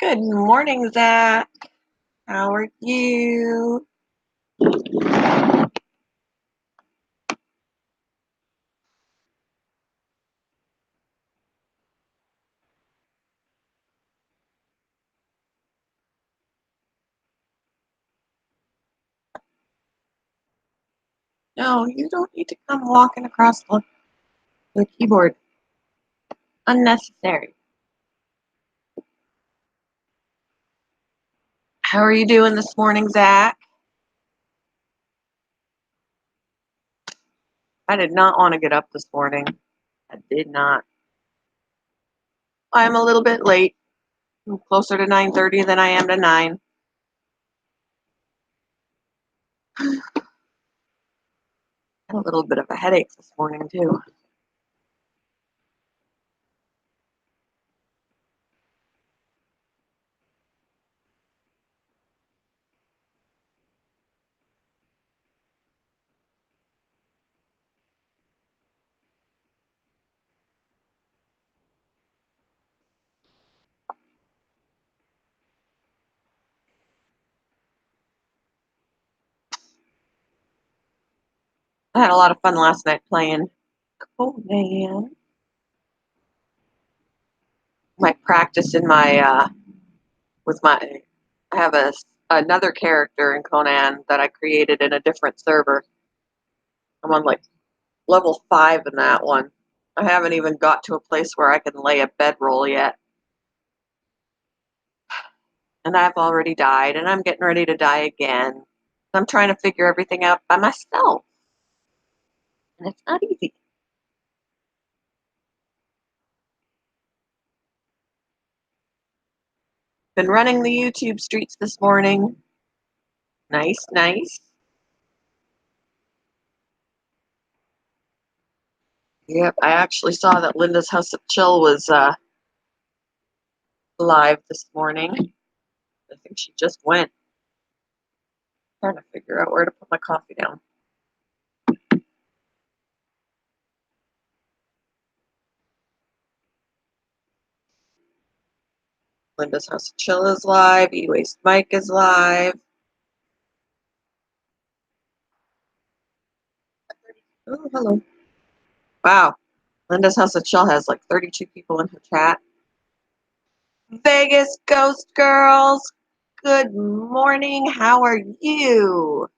Good morning, Zach. How are you? No, you don't need to come walking across the keyboard. Unnecessary. How are you doing this morning, Zach? I did not want to get up this morning. I did not. I'm a little bit late. I'm closer to 9:30 than I am to 9. I had a little bit of a headache this morning, too. I had a lot of fun last night playing Conan. My practice in my with my I have another character in Conan that I created in a different server. I'm on like level 5 in that one. I haven't even got to a place where I can lay a bedroll yet. And I've already died, and I'm getting ready to die again. I'm trying to figure everything out by myself, and it's not easy. Been running the YouTube streets this morning. Nice, nice. Yep, I actually saw that Linda's House of Chill was live this morning. I think she just went. Trying to figure out where to put my coffee down. Linda's House of Chill is live. E-Waste Mike is live. Oh, hello. Wow. Linda's House of Chill has like 32 people in her chat. Vegas Ghost Girls, good morning. How are you?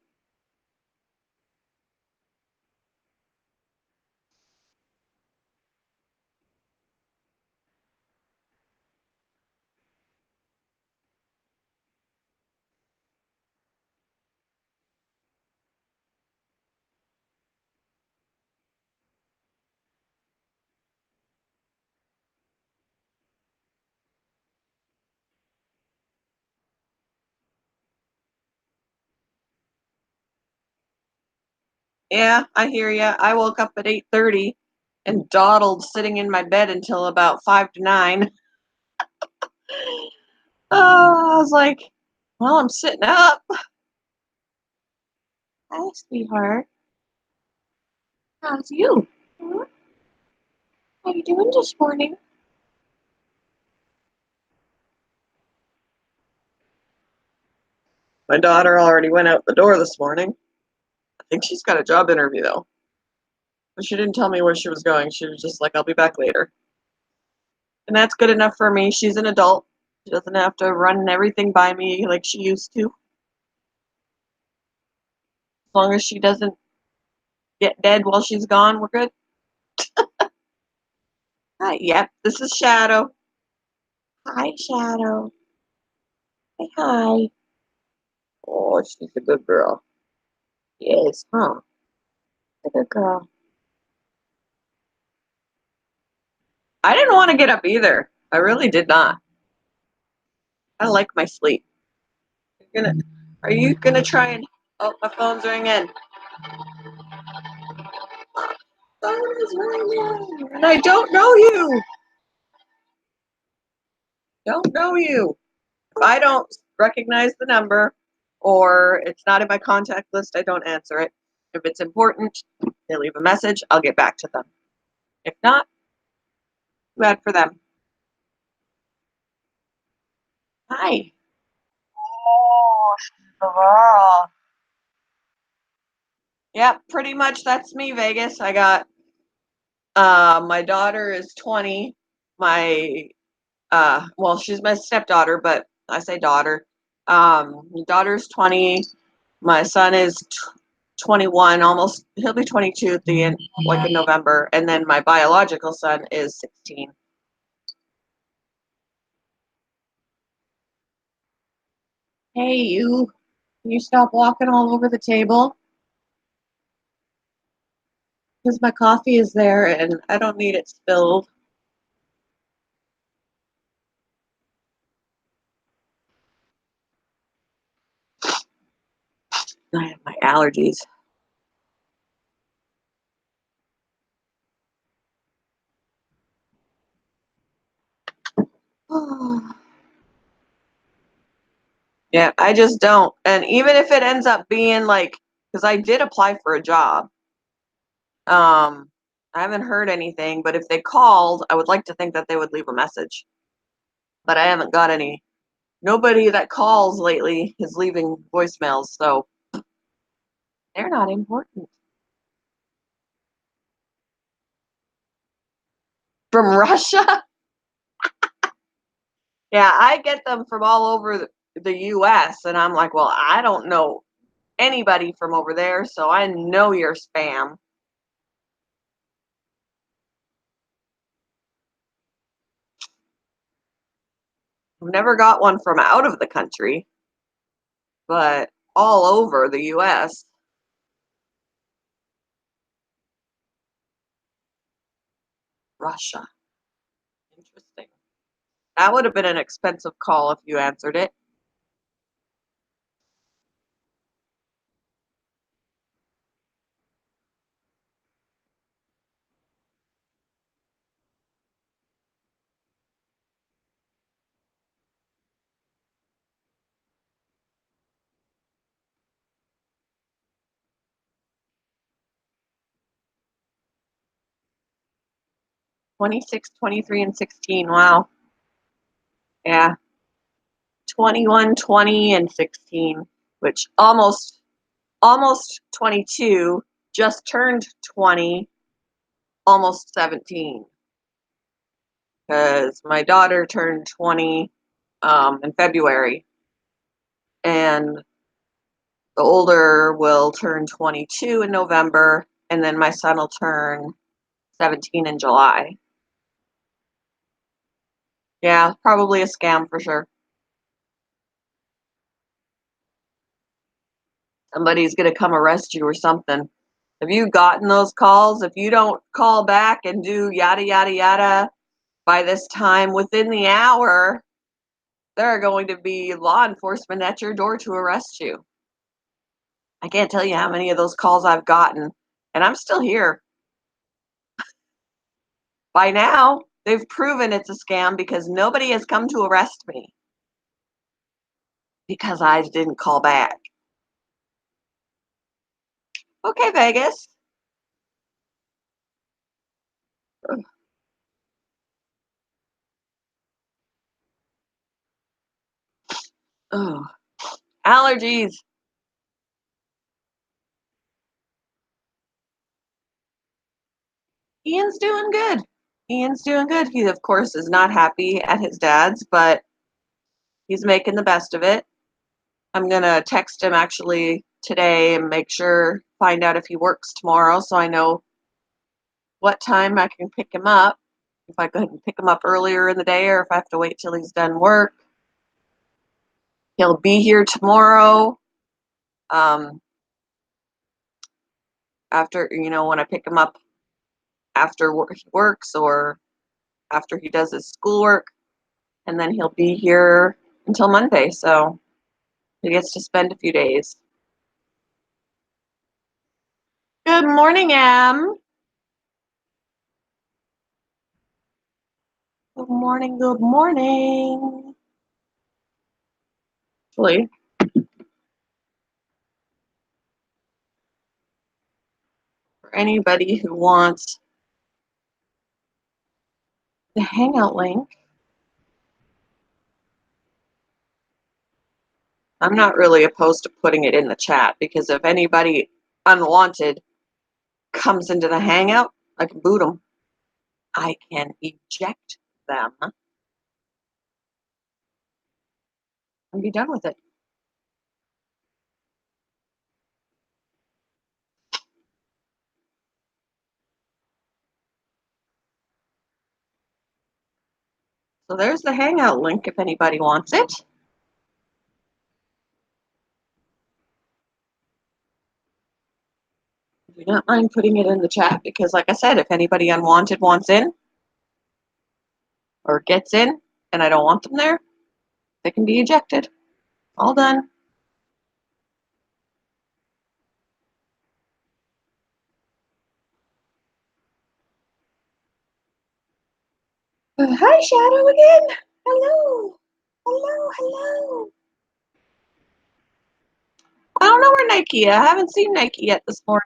Yeah, I hear ya. I woke up at 8:30 and dawdled sitting in my bed until about 5 to 9. Oh, I was like, well, I'm sitting up. Hi, sweetheart. How's you? How you doing this morning? My daughter already went out the door this morning. I think she's got a job interview though. But she didn't tell me where she was going. She was just like, I'll be back later. And that's good enough for me. She's an adult. She doesn't have to run everything by me like she used to. As long as she doesn't get dead while she's gone, we're good. Hi, yep, this is Shadow. Hi, Shadow. Say hi. Oh, she's a good girl. Yes, huh? A good girl. I didn't want to get up either. I really did not. I like my sleep. Are you gonna try and? Oh, my phone's ringing. Phone is ringing, and I don't know you. Don't know you. If I don't recognize the number or it's not in my contact list, I don't answer it. If it's important, they leave a message, I'll get back to them. If not, too bad for them. Hi. Oh, she's the girl. Yep, pretty much that's me, Vegas. I got my daughter is 20. My well, she's my stepdaughter, but I say daughter. My daughter's 20. My son is 21, almost he'll be 22 at the end, like in November, and then my biological son is 16. Hey, you. Can you stop walking all over the table? Because my coffee is there and I don't need it spilled. I have my allergies. Yeah, I just don't. And even if it ends up being like, because I did apply for a job, I haven't heard anything, but if they called, I would like to think that they would leave a message. But I haven't got any. Nobody that calls lately is leaving voicemails, so they're not important. From Russia? Yeah, I get them from all over the US, and I'm like, well, I don't know anybody from over there, so I know you're spam. I've never got one from out of the country, but all over the US. Russia. Interesting. That would have been an expensive call if you answered it. 26, 23, and 16. Wow. Yeah. 21, 20, and 16, which almost 22, just turned 20, almost 17. Because my daughter turned 20 in February, and the older will turn 22 in November, and then my son will turn 17 in July. Yeah, probably a scam for sure. Somebody's going to come arrest you or something. Have you gotten those calls? If you don't call back and do yada, yada, yada by this time within the hour, there are going to be law enforcement at your door to arrest you. I can't tell you how many of those calls I've gotten, and I'm still here. By now, they've proven it's a scam because nobody has come to arrest me because I didn't call back. Okay, Vegas. Oh, allergies. Ian's doing good. Ian's doing good. He, of course, is not happy at his dad's, but he's making the best of it. I'm going to text him actually today and make sure, find out if he works tomorrow so I know what time I can pick him up. If I can pick him up earlier in the day or if I have to wait till he's done work. He'll be here tomorrow. Um, After, when I pick him up after he works or after he does his schoolwork, and then he'll be here until Monday. So he gets to spend a few days. Good morning, Em. Good morning. Good morning. Actually, for anybody who wants the Hangout link, I'm not really opposed to putting it in the chat because if anybody unwanted comes into the hangout, I can boot them. I can eject them and be done with it. So there's the hangout link if anybody wants it. Do not mind putting it in the chat because, like I said, if anybody unwanted wants in or gets in and I don't want them there, they can be ejected. All done. Hi, Shadow again. Hello. Hello, hello. I don't know where Nike is. I haven't seen Nike yet this morning.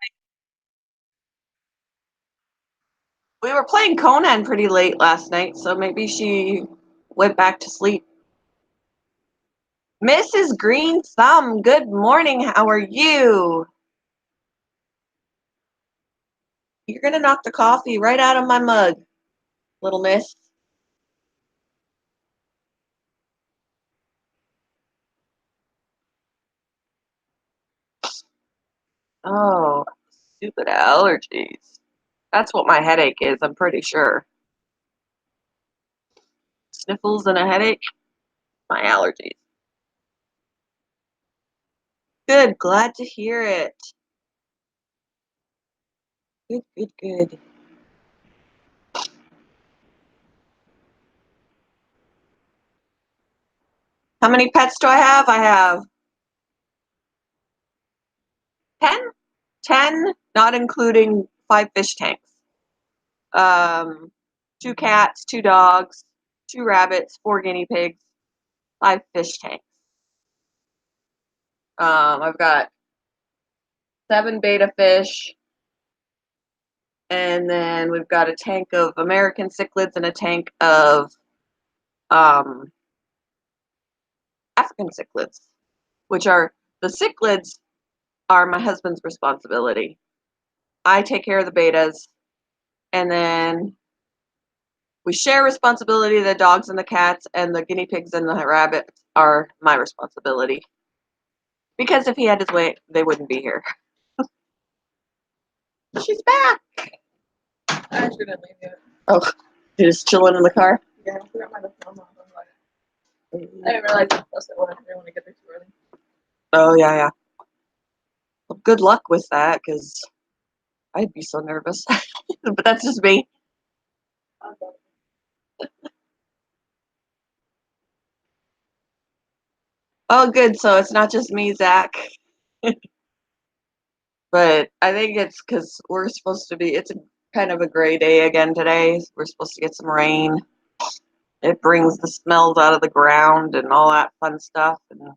We were playing Conan pretty late last night, so maybe she went back to sleep. Mrs. Green Thumb, good morning. How are you? You're going to knock the coffee right out of my mug, little miss. Oh, stupid allergies. That's what my headache is, I'm pretty sure. Sniffles and a headache, my allergies. Good, glad to hear it. Good, good, good. How many pets do I have? I have 10? 10, not including 5 fish tanks. 2 cats, 2 dogs, 2 rabbits, 4 guinea pigs, 5 fish tanks. I've got 7 betta fish, and then we've got a tank of American cichlids and a tank of African cichlids, which are the cichlids are my husband's responsibility. I take care of the bettas, and then we share responsibility. The dogs and the cats and the guinea pigs and the rabbits are my responsibility. Because if he had his way, they wouldn't be here. She's back. I shouldn't leave yet. Oh, you're just chilling in the car? Yeah, I forgot my phone on. I didn't realize it was at 1. I didn't want to get there too early. Oh, yeah, yeah. Well, good luck with that, because I'd be so nervous. But that's just me. Oh, good. So it's not just me, Zach. But I think it's because we're supposed to be, it's a kind of a gray day again today. We're supposed to get some rain. It brings the smells out of the ground and all that fun stuff. And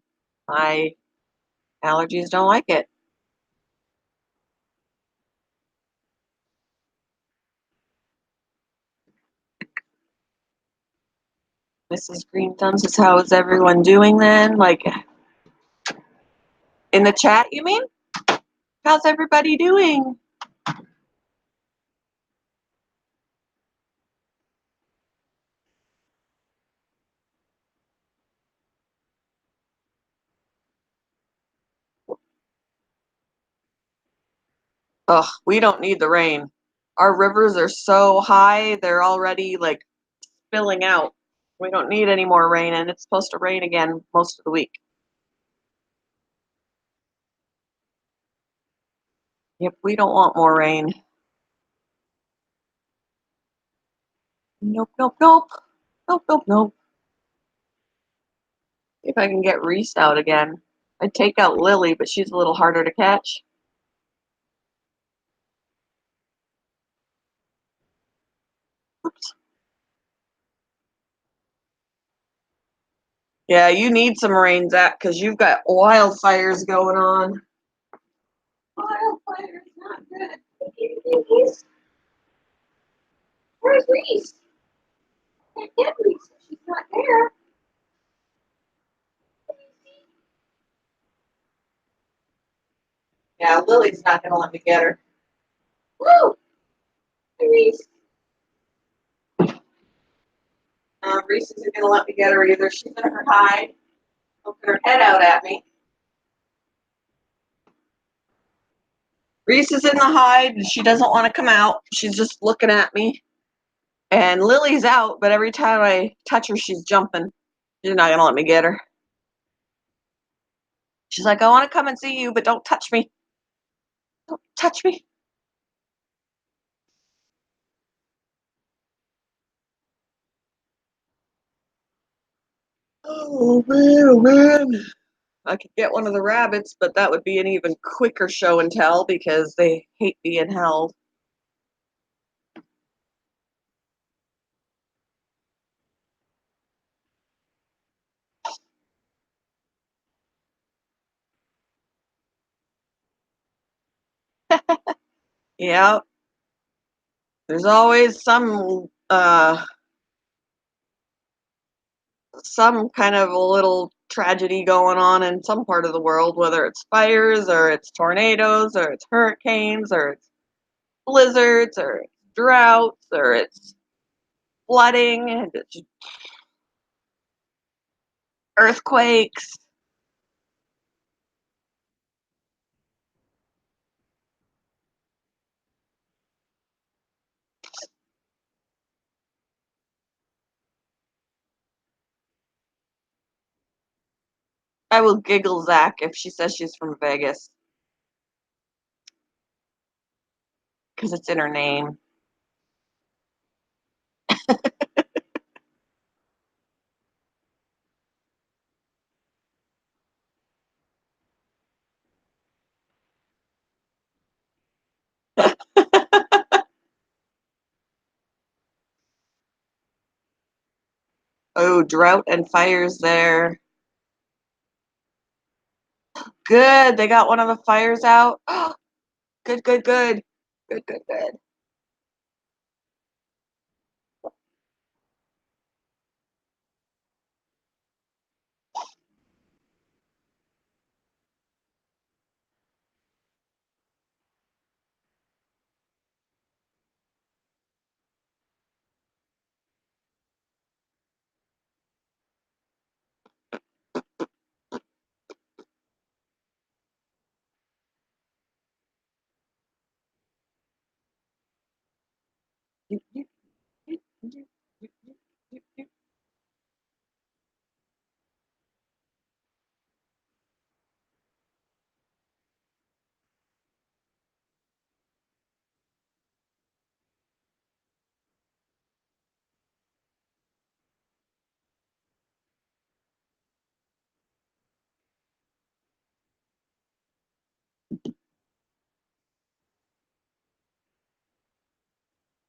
my allergies don't like it. Mrs. Green Thumbs says, how is everyone doing then? Like, in the chat, you mean? How's everybody doing? Ugh, we don't need the rain. Our rivers are so high, they're already like spilling out. We don't need any more rain, and it's supposed to rain again most of the week. Yep, we don't want more rain. Nope, nope, nope. Nope, nope, nope. See if I can get Reese out again. I'd take out Lily, but she's a little harder to catch. Oops. Yeah, you need some rain, Zach, because you've got wildfires going on. Wildfires, not good. Where's Reese? Can't get Reese. She's not there. Yeah, Lily's not gonna let me get her. Woo! Hey, Reese. Reese isn't gonna let me get her either. She's in her hide, poking her head out at me. Reese is in the hide and she doesn't want to come out. She's just looking at me. And Lily's out, but every time I touch her, she's jumping. She's not gonna let me get her. She's like, I want to come and see you, but don't touch me. Don't touch me. Oh man, oh man. I could get one of the rabbits, but that would be an even quicker show and tell because they hate being held. Yeah, there's always some kind of a little tragedy going on in some part of the world, whether it's fires or it's tornadoes or it's hurricanes or it's blizzards or it's droughts or it's flooding and it's earthquakes. I will giggle Zach if she says she's from Vegas because it's in her name. Oh, drought and fires there. Good. They got one of the fires out. Good, good, good. Good, good, good.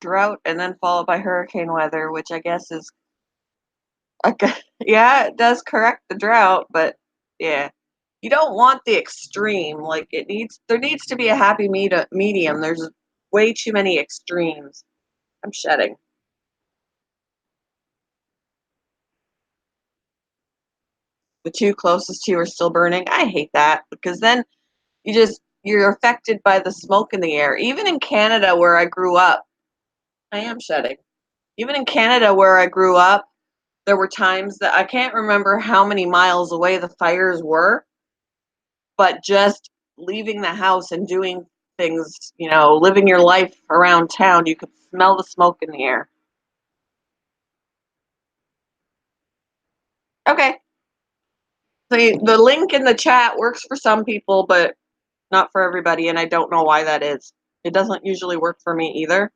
Drought and then followed by hurricane weather, which I guess is okay. Yeah, it does correct the drought, but yeah. You don't want the extreme. Like there needs to be a happy medium. There's way too many extremes. I'm shedding. The two closest to you are still burning. I hate that because then you're affected by the smoke in the air. Even in Canada where I grew up, I am shedding. Even in Canada where I grew up, there were times that I can't remember how many miles away the fires were, but just leaving the house and doing things, living your life around town, you could smell the smoke in the air. Okay. So the link in the chat works for some people, but not for everybody, and I don't know why that is. It doesn't usually work for me either.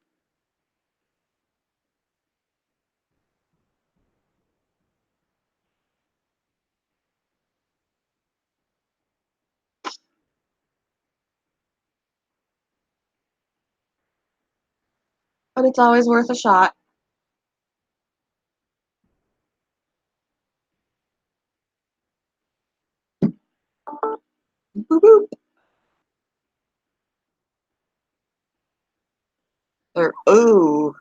But it's always worth a shot. Boop, boop. Ooh.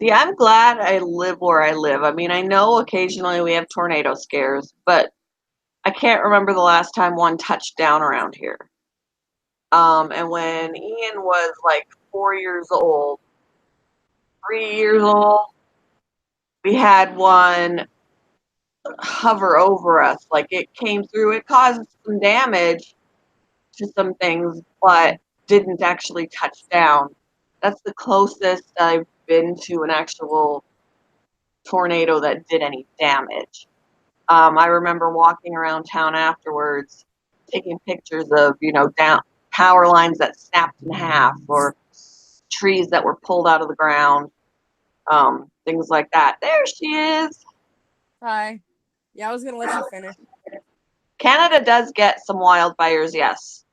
See, I'm glad I live where I live. I mean, I know occasionally we have tornado scares, but I can't remember the last time one touched down around here. And when Ian was like 4 years old, 3 years old, we had one hover over us. Like it came through, it caused some damage to some things, but didn't actually touch down. That's the closest I've been to an actual tornado that did any damage. I remember walking around town afterwards, taking pictures of, down power lines that snapped in half or trees that were pulled out of the ground, things like that. There she is. Hi. Yeah, I was gonna let you finish. Canada does get some wildfires, yes.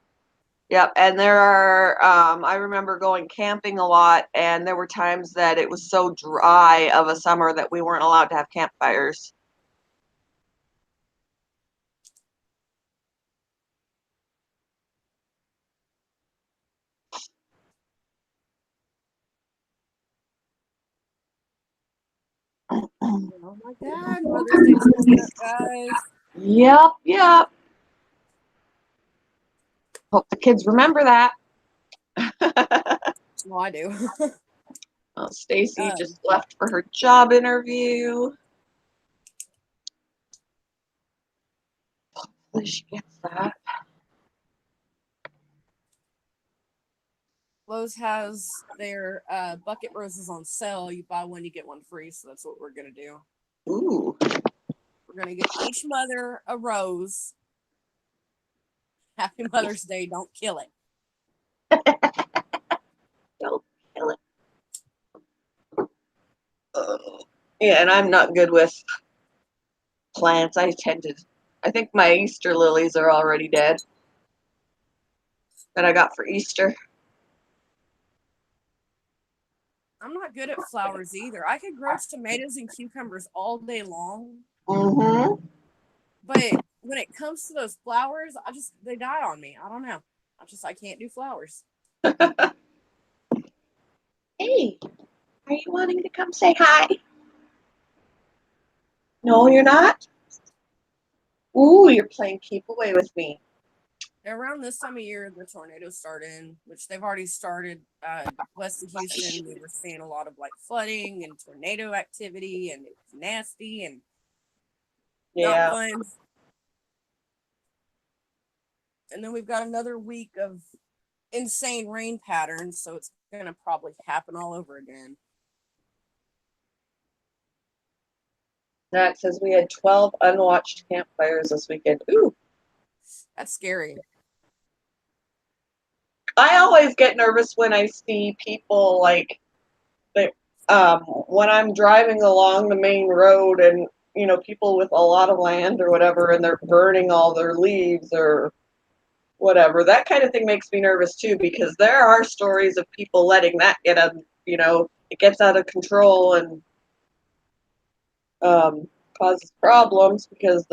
Yep, and there are, I remember going camping a lot, and there were times that it was so dry of a summer that we weren't allowed to have campfires. Oh my God, Mother's Day's coming up, guys. Yep. Hope the kids remember that. Well, I do. Well, Stacy just left for her job interview. Hopefully she gets that. Lowe's has their bucket roses on sale. You buy one, you get one free. So that's what we're gonna do. Ooh. We're gonna get each mother a rose. Happy Mother's Day. Don't kill it. Don't kill it. Yeah, and I'm not good with plants. I think my Easter lilies are already dead that I got for Easter. I'm not good at flowers either. I could grow tomatoes and cucumbers all day long. Mm-hmm. But when it comes to those flowers, they die on me. I don't know. I can't do flowers. Hey, are you wanting to come say hi? No, you're not? Ooh, you're playing keep away with me. Around this time of year, the tornadoes start in, which they've already started west of Houston. We were seeing a lot of like flooding and tornado activity, and it's nasty and not fun. And then we've got another week of insane rain patterns, so it's going to probably happen all over again. That says we had 12 unwatched campfires this weekend. Ooh. That's scary. I always get nervous when I see people when I'm driving along the main road and, people with a lot of land or whatever, and they're burning all their leaves or whatever. That kind of thing makes me nervous too, because there are stories of people letting that get it gets out of control and causes problems because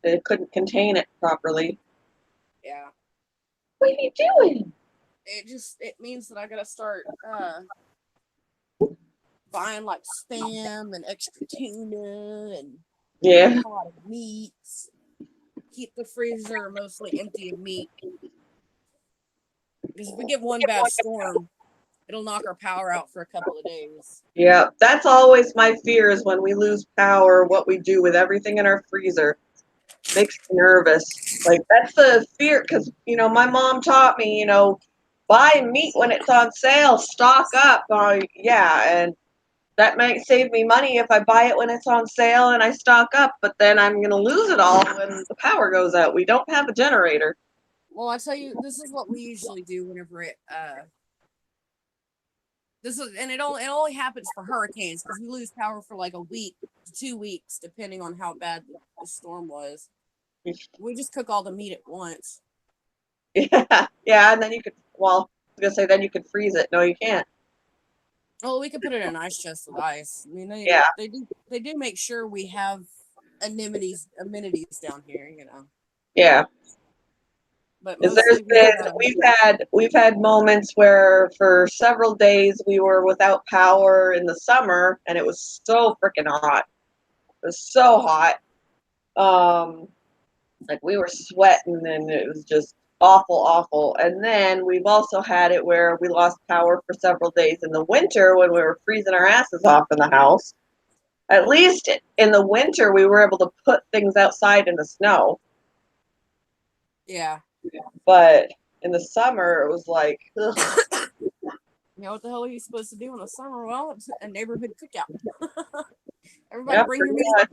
they couldn't contain it properly. Yeah. What are you doing? It means that I gotta start buying like Spam and extra tuna and a lot of meats. Keep the freezer mostly empty of meat. Because if we get one bad storm, it'll knock our power out for a couple of days. Yeah, that's always my fear, is when we lose power, what we do with everything in our freezer. Makes me nervous. Like, that's the fear, because, my mom taught me, buy meat when it's on sale, stock up. And that might save me money if I buy it when it's on sale and I stock up, but then I'm going to lose it all when the power goes out. We don't have a generator. Well, I tell you, this is what we usually do whenever it it only happens for hurricanes, because we lose power for like a week to 2 weeks depending on how bad the storm was. We just cook all the meat at once. Yeah, and then you could, I was gonna say, then you could freeze it. No, you can't. Well, we could put it in an ice chest with ice. I mean, they do make sure we have amenities down here, Yeah. But we've had moments where for several days we were without power in the summer, and it was so freaking hot. It was so hot. Like, we were sweating, and it was just awful. And then we've also had it where we lost power for several days in the winter when we were freezing our asses off in the house. At least in the winter, we were able to put things outside in the snow. Yeah. But in the summer, it was like, ugh. You know what the hell are you supposed to do in the summer? Well, it's a neighborhood cookout. Everybody Yep, bring your pretty meat. much.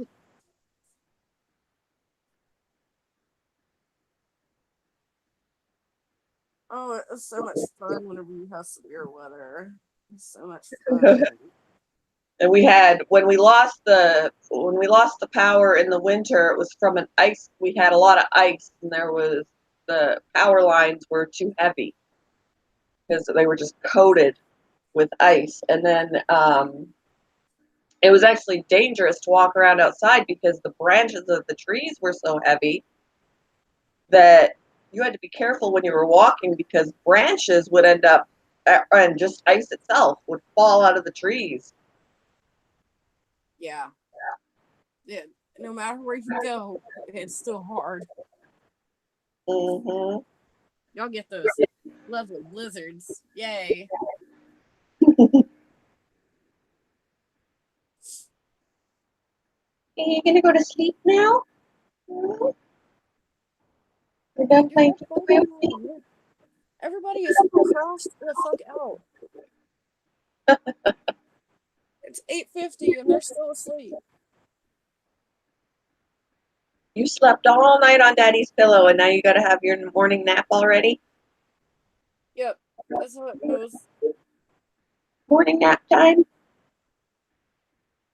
Oh, it's so much fun whenever you have severe weather. It's so much fun. And we had when we lost the power in the winter, it was from an ice. We had a lot of ice, and the power lines were too heavy because they were just coated with ice. And then it was actually dangerous to walk around outside because the branches of the trees were so heavy that you had to be careful when you were walking because branches would end up, and just ice itself would fall out of the trees. Yeah. No matter where you go, it's still hard. Mm-hmm. Y'all get those lovely blizzards. Yay. Are you gonna go to sleep now? We're done playing with Everybody is crashed the fuck out. It's 8:50 and they're still asleep. You slept all night on Daddy's pillow, and now you gotta have your morning nap already. Yep, that's how it goes. Morning nap time.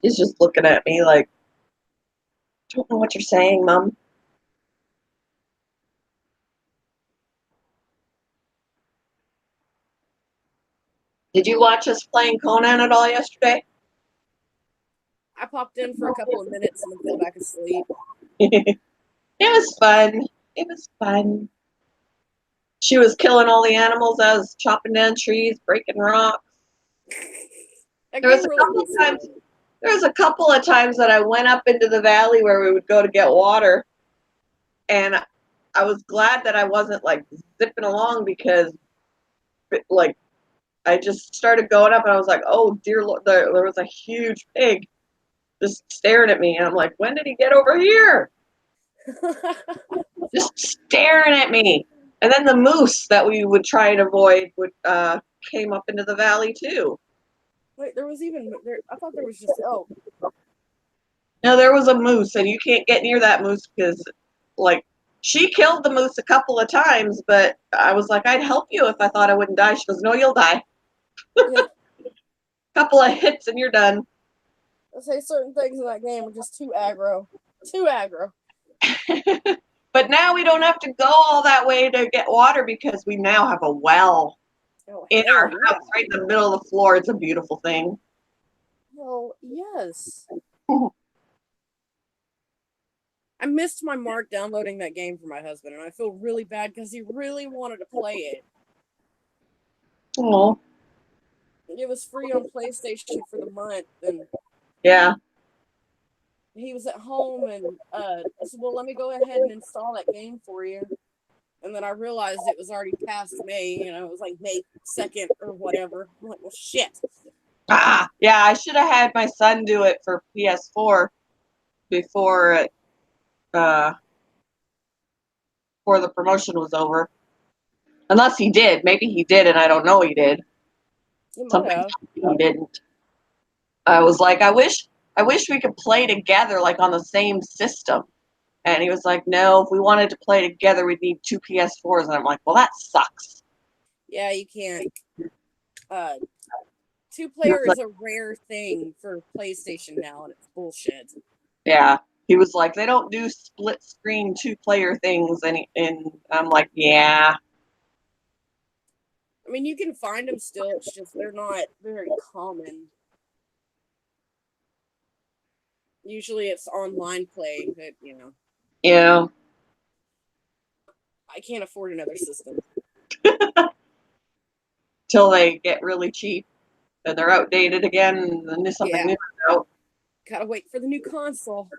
He's just looking at me like, don't know what you're saying, Mom. Did you watch us playing Conan at all yesterday? I popped in for a couple of minutes and then fell back asleep. It was fun. It was fun. She was killing all the animals. I was chopping down trees, breaking rocks. There was a couple of times that I went up into the valley where we would go to get water, and I was glad that I wasn't like zipping along because, like, I just started going up and I was like, oh dear Lord, there was a huge pig just staring at me, and I'm like, when did he get over here? Just staring at me. And then the moose that we would try and avoid came up into the valley too. Wait, there was even there. I thought there was just elk. No, there was a moose, and you can't get near that moose because, like, she killed the moose a couple of times, but I was like, I'd help you if I thought I wouldn't die. She goes, no, you'll die. Yeah. Couple of hits and you're done. I say certain things in that game are just too aggro. Too aggro. But now we don't have to go all that way to get water because we now have a well in our house, right in the middle of the floor. It's a beautiful thing. Well, yes. I missed my mark downloading that game for my husband, and I feel really bad because he really wanted to play it. Oh. It was free on PlayStation for the month, and yeah, he was at home, and I said, well, let me go ahead and install that game for you. And then I realized it was already past May, it was like May 2nd or whatever. I'm like, well, shit. Yeah, I should have had my son do it for PS4 before the promotion was over. Unless he did. Maybe he did, and I don't know he did. Something he didn't. I was like, I wish we could play together, like on the same system. And he was like, no, if we wanted to play together, we'd need 2 PS4s. And I'm like, well, that sucks. Yeah, you can't. 2-player is a rare thing for PlayStation now, and it's bullshit. Yeah. He was like, they don't do split screen 2-player things. And I'm like, yeah. I mean, you can find them still. It's just they're not very common. Usually it's online play that, Yeah. I can't afford another system. Till they get really cheap and they're outdated again and then something new is out. Gotta wait for the new console.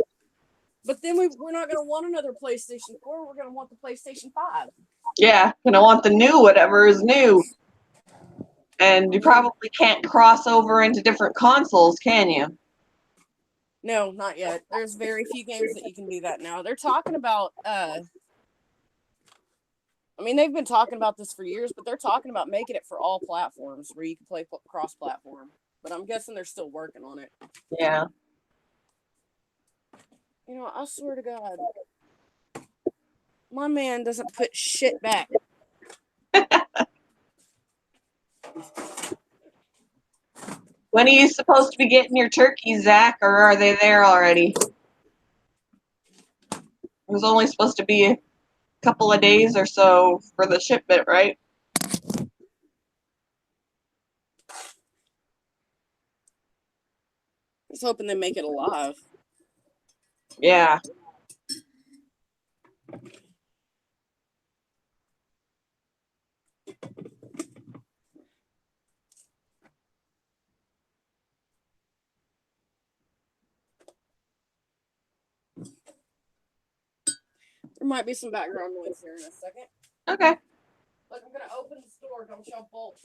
But then we're not going to want another PlayStation 4. We're going to want the PlayStation 5. Yeah, and I want the new whatever is new. And you I mean, probably can't cross over into different consoles, can you? no, not yet. There's very few games that you can do that now. They're talking about I mean, they've been talking about this for years, but they're talking about making it for all platforms where you can play cross-platform. But I'm guessing they're still working on it. Yeah. You know, I swear to God, my man doesn't put shit back. When are you supposed to be getting your turkeys, Zach, or are they there already? It was only supposed to be a couple of days or so for the shipment, right? Just hoping they make it alive. Yeah. There might be some background noise here in a second. Okay. Look, I'm gonna open the door. Don't y'all bolt.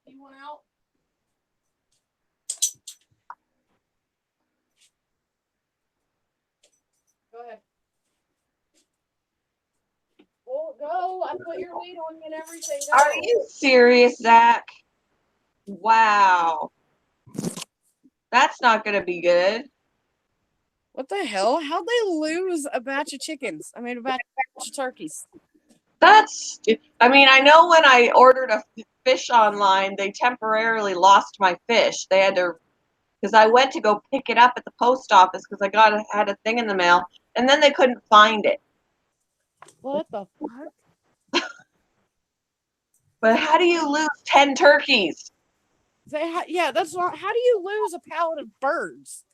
You want out? Go ahead. Well, go. I put your weight on you and everything. Go. Are you serious, Zach? Wow. That's not going to be good. What the hell? How'd they lose a batch of chickens? I mean, a batch of turkeys. I mean, I know when I ordered a fish online, they temporarily lost my fish. They had to, because I went to go pick it up at the post office because had a thing in the mail, and then they couldn't find it. What the fuck? But how do you lose 10 turkeys? Yeah, that's not. How do you lose a pallet of birds?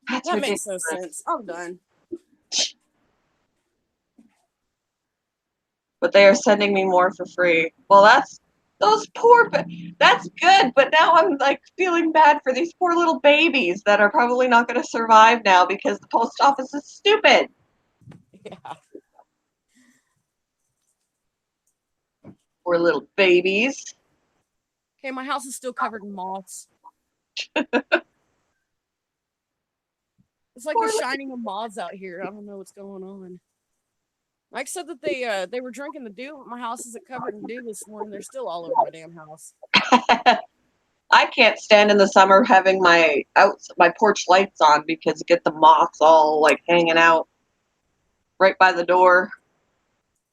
That's That ridiculous. makes no sense. I'm done. But they are sending me more for free. Well, that's good, but now I'm like feeling bad for these poor little babies that are probably not going to survive now because the post office is stupid. Yeah. Poor little babies. Okay, my house is still covered in moths. It's like Poor a shining of moths out here. I don't know what's going on. Mike said that they were drinking the dew. My house isn't covered in dew this morning. They're still all over my damn house. I can't stand in the summer having my porch lights on because get the moths all like hanging out right by the door.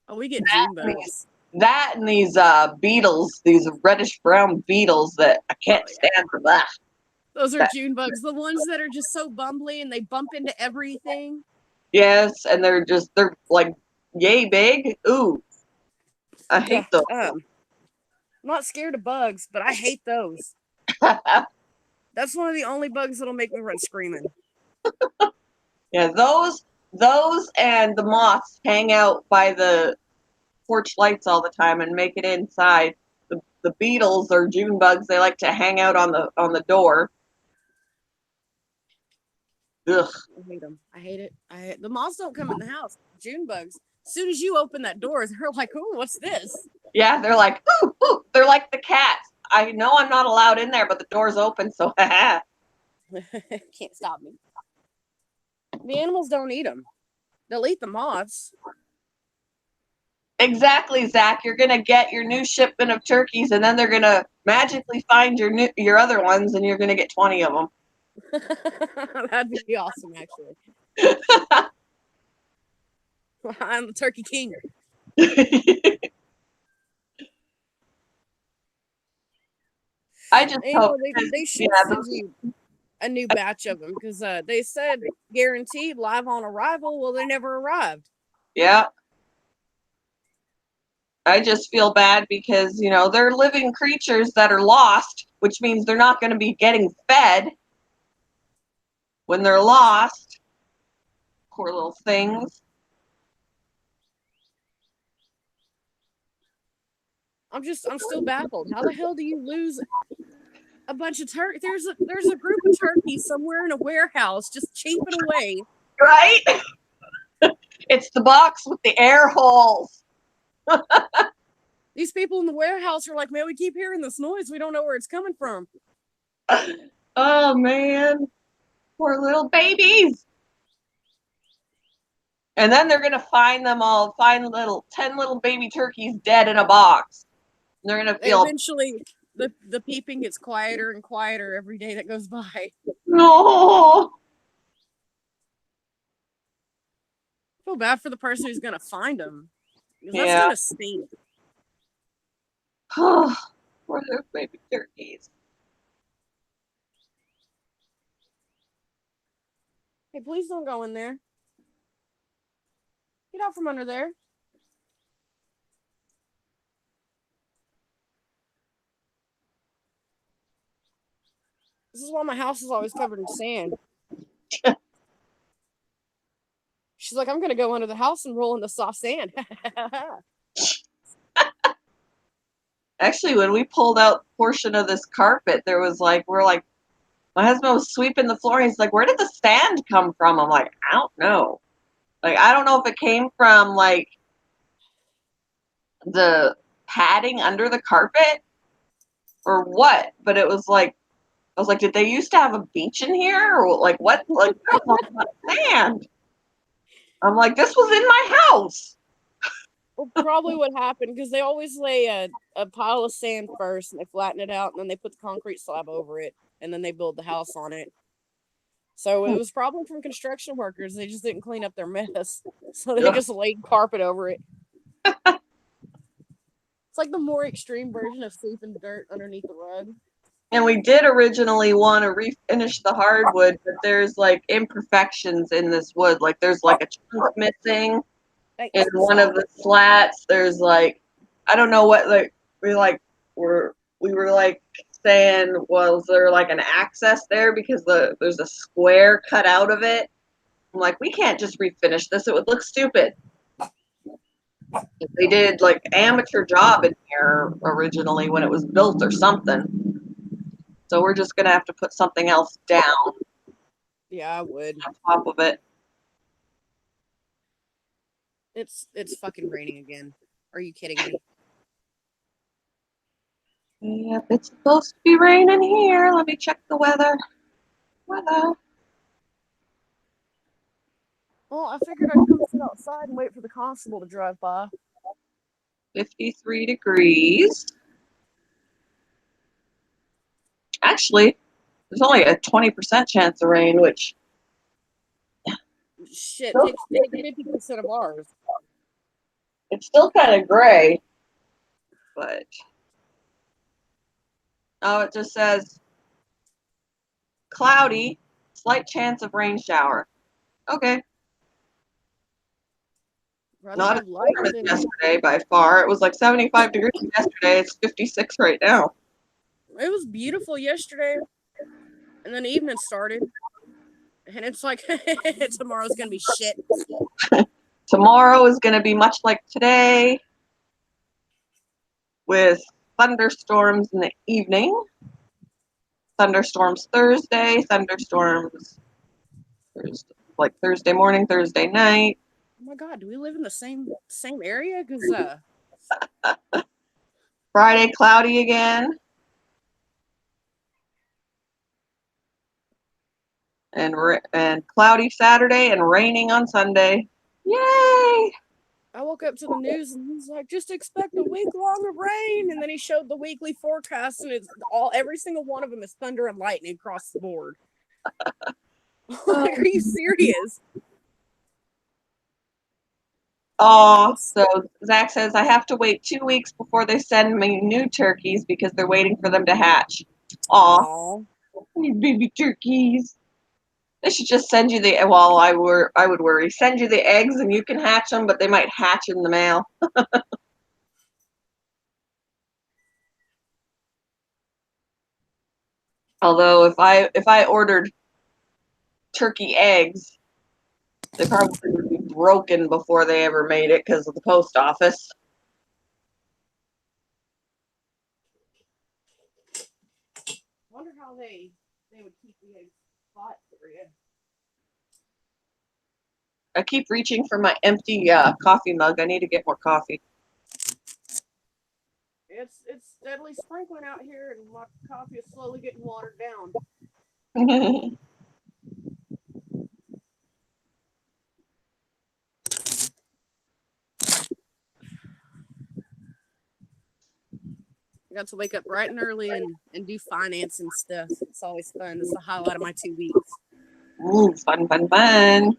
Oh, we get June bugs. That and these beetles, these reddish brown beetles that I can't stand for that. Those are June bugs, the ones that are just so bumbly and they bump into everything. Yes, and they're like yay big. Ooh, I hate those. I'm not scared of bugs, but I hate those. That's one of the only bugs that'll make me run screaming. Yeah, those and the moths hang out by the porch lights all the time and make it inside. The beetles or June bugs, they like to hang out on the door. Ugh. I hate them. I hate it. The moths don't come in the house. June bugs. As soon as you open that door, they're like, "Ooh, what's this?" Yeah, they're like, ooh, ooh. They're like the cats. I know I'm not allowed in there, but the door's open, so haha. Can't stop me. The animals don't eat them. They'll eat the moths. Exactly, Zach. You're gonna get your new shipment of turkeys, and then they're gonna magically find your other ones, and you're gonna get 20 of them. That'd be awesome, actually. I'm the turkey king. I just hope they should send you a new batch of them because they said guaranteed live on arrival. Well, they never arrived. Yeah. I just feel bad because, they're living creatures that are lost, which means they're not going to be getting fed when they're lost. Poor little things. I'm still baffled. How the hell do you lose a bunch of turkey. There's a group of turkeys somewhere in a warehouse just chafing away. Right? It's the box with the air holes. These people in the warehouse are like, man, we keep hearing this noise. We don't know where it's coming from. Oh man, poor little babies. And then they're gonna find them all, find 10 little baby turkeys dead in a box. And they're gonna feel Eventually, the peeping gets quieter and quieter every day that goes by. no. I feel bad for the person who's gonna find them. Because that's Yeah. gonna stink. Poor little baby turkeys. Hey, please don't go in there. Get out from under there. This is why my house is always covered in sand. She's like, I'm gonna go under the house and roll in the soft sand. Actually, when we pulled out a portion of this carpet, there was like, my husband was sweeping the floor and he's like, where did the sand come from? I'm like, I don't know. Like, I don't know if it came from like the padding under the carpet or what, but it was like, I was like, did they used to have a beach in here? Or like, what? Like, sand. I'm like, this was in my house. Well, probably what happened, because they always lay a pile of sand first and they flatten it out and then they put the concrete slab over it and then they build the house on it. So it was probably from construction workers. They just didn't clean up their mess. So they just laid carpet over it. It's like the more extreme version of sweeping dirt underneath the rug. And we did originally want to refinish the hardwood, but there's like imperfections in this wood. Like there's like a chunk missing in one of the slats. There's like, I don't know what, like we were like saying, was there like an access there because there's a square cut out of it. I'm like, we can't just refinish this. It would look stupid. They did like amateur job in here originally when it was built or something. So we're just gonna have to put something else down. Yeah, I would. On top of it. It's fucking raining again. Are you kidding me? Yep, it's supposed to be raining here. Let me check the weather. Weather. Well, I figured I'd come sit outside and wait for the constable to drive by. 53 degrees. Actually, there's only a 20% chance of rain, which shit, take 50% of ours. It's still kind of gray, but oh, it just says cloudy, slight chance of rain shower. Okay. Not as warm as yesterday by far. It was like 75 degrees yesterday. It's 56 right now. It was beautiful yesterday, and then the evening started, and it's like tomorrow's gonna be shit. Tomorrow is gonna be much like today, with thunderstorms in the evening. Thunderstorms Thursday. Thunderstorms like Thursday morning, Thursday night. Oh my god, do we live in the same area? Because Friday cloudy again. And cloudy Saturday and raining on Sunday. Yay! I woke up to the news and he's like, just expect a week long of rain. And then he showed the weekly forecast and it's every single one of them is thunder and lightning across the board. Like, are you serious? Oh, so Zach says I have to wait 2 weeks before they send me new turkeys because they're waiting for them to hatch. Aw, baby turkeys. They should just send you the, well, I would worry. Send you the eggs and you can hatch them, but they might hatch in the mail. Although if I ordered turkey eggs, they probably would be broken before they ever made it because of the post office. Wonder how they would keep the eggs hot for you. I keep reaching for my empty coffee mug. I need to get more coffee. It's steadily sprinkling out here, and my coffee is slowly getting watered down. I got to wake up bright and early and do finance and stuff. It's always fun. It's the highlight of my 2 weeks. Ooh, fun, fun, fun.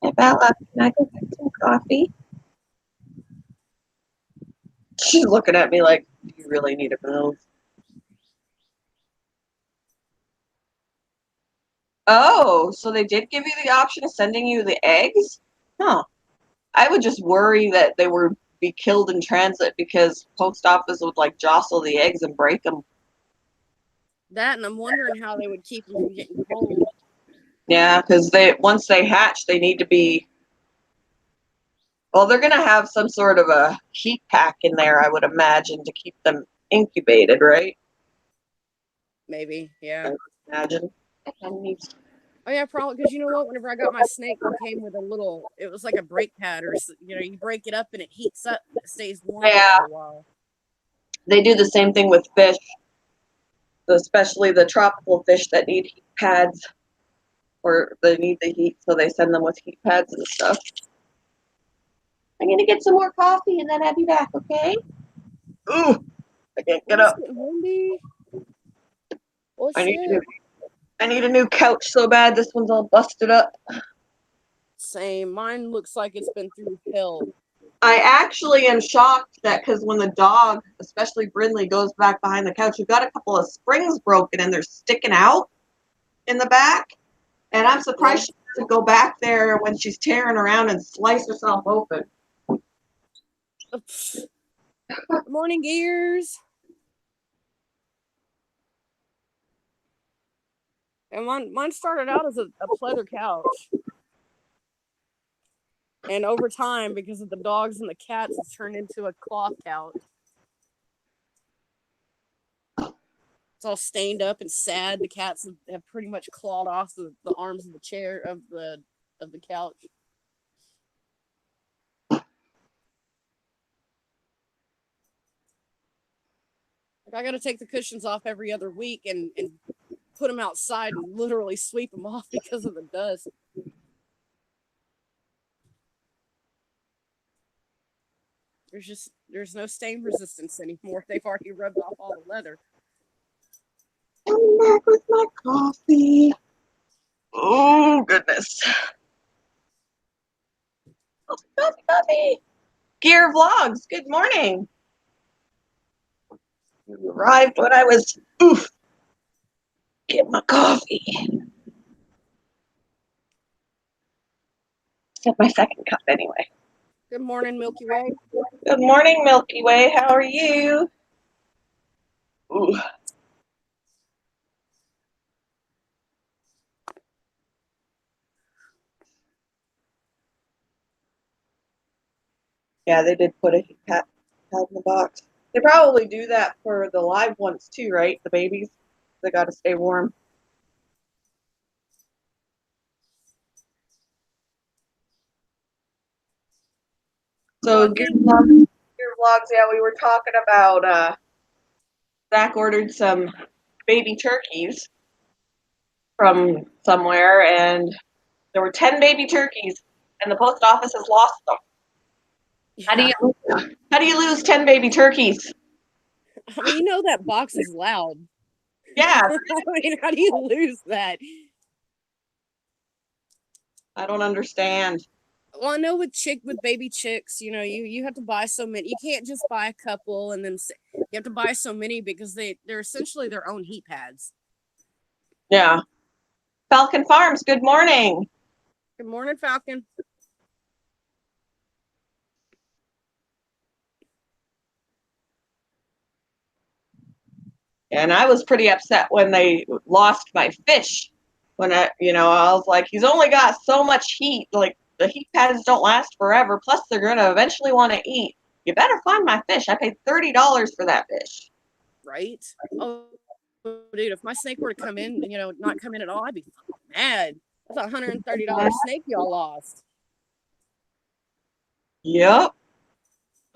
Hey, Bella, can I go get some coffee? She's looking at me like, do you really need to move? Oh, so they did give you the option of sending you the eggs? Huh. I would just worry that they would be killed in transit because post office would like jostle the eggs and break them. That, and I'm wondering how they would keep them from getting cold. Yeah, because once they hatch, they need to be. Well, they're gonna have some sort of a heat pack in there, I would imagine, to keep them incubated, right? Maybe, yeah. Imagine. Oh yeah, probably because you know what? Whenever I got my snake, it came with a little. It was like a brake pad, or you break it up and it heats up. It stays warm Yeah. for a while. They do the same thing with fish, especially the tropical fish that need heat pads, or they need the heat, so they send them with heat pads and stuff. I'm gonna get some more coffee and then I'll be back, okay? Ooh, I can't get up. Oh I shit! need a new couch so bad. This one's all busted up. Same. Mine looks like it's been through hell. I actually am shocked that because when the dog, especially Brindley, goes back behind the couch, you've got a couple of springs broken and they're sticking out in the back. And I'm surprised she doesn't go back there when she's tearing around and slice herself open. Good morning, Gears. And mine started out as a pleather couch. And over time, because of the dogs and the cats, it's turned into a cloth couch. It's all stained up and sad. The cats have pretty much clawed off the arms of the chair of the couch. Like I got to take the cushions off every other week and put them outside and literally sweep them off because of the dust. There's no stain resistance anymore. They've already rubbed off all the leather. I'm back with my coffee. Oh, goodness. Coffee. Gear Vlogs, good morning. You arrived when I was, get my coffee. Get my second cup anyway. Good morning, Milky Way. Good morning, Milky Way. How are you? Ooh. Yeah, they did put a heat pad in the box. They probably do that for the live ones too, right? The babies. They got to stay warm. So Gear Vlogs, yeah, we were talking about Zach ordered some baby turkeys from somewhere, and there were 10 baby turkeys, and the post office has lost them. Yeah. How do you lose 10 baby turkeys? I mean, you know that box is loud. Yeah. I mean, how do you lose that? I don't understand. Well, I know with baby chicks, you know, you have to buy so many. You can't just buy a couple and then you have to buy so many because they're essentially their own heat pads. Yeah. Falcon Farms, good morning. Good morning, Falcon. And I was pretty upset when they lost my fish. When I was like, he's only got so much heat. Like, the heat pads don't last forever. Plus, they're going to eventually want to eat. You better find my fish. I paid $30 for that fish. right? Oh, dude, if my snake were to come in and not come in at all, I'd be fucking mad. That's a $130 snake y'all lost. Yep.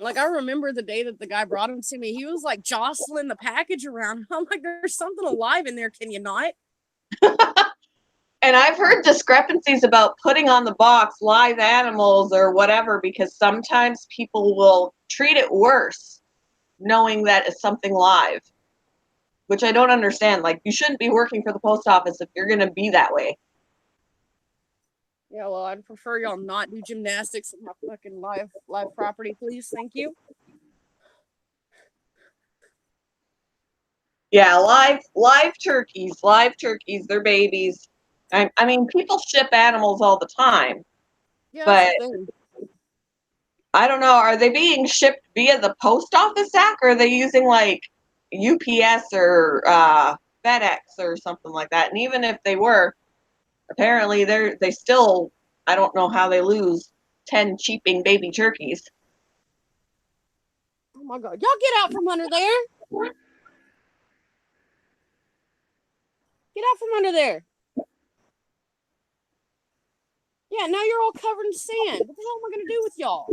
Like, I remember the day that the guy brought him to me, he was like jostling the package around. I'm like, there's something alive in there, can you not? And I've heard discrepancies about putting on the box live animals or whatever, because sometimes people will treat it worse knowing that it's something live, which I don't understand. Like, you shouldn't be working for the post office if you're going to be that way. Yeah, well, I'd prefer y'all not do gymnastics with my fucking live property, please. Thank you. Yeah, live turkeys, they're babies. I mean, people ship animals all the time, Yeah, but that's the thing. I don't know. Are they being shipped via the post office, Zach, or are they using like UPS or FedEx or something like that? And even if they were, apparently they still, I don't know how they lose 10 cheaping baby turkeys. Oh my god, y'all get out from under there! Get out from under there! Yeah, now you're all covered in sand. What the hell am I gonna do with y'all?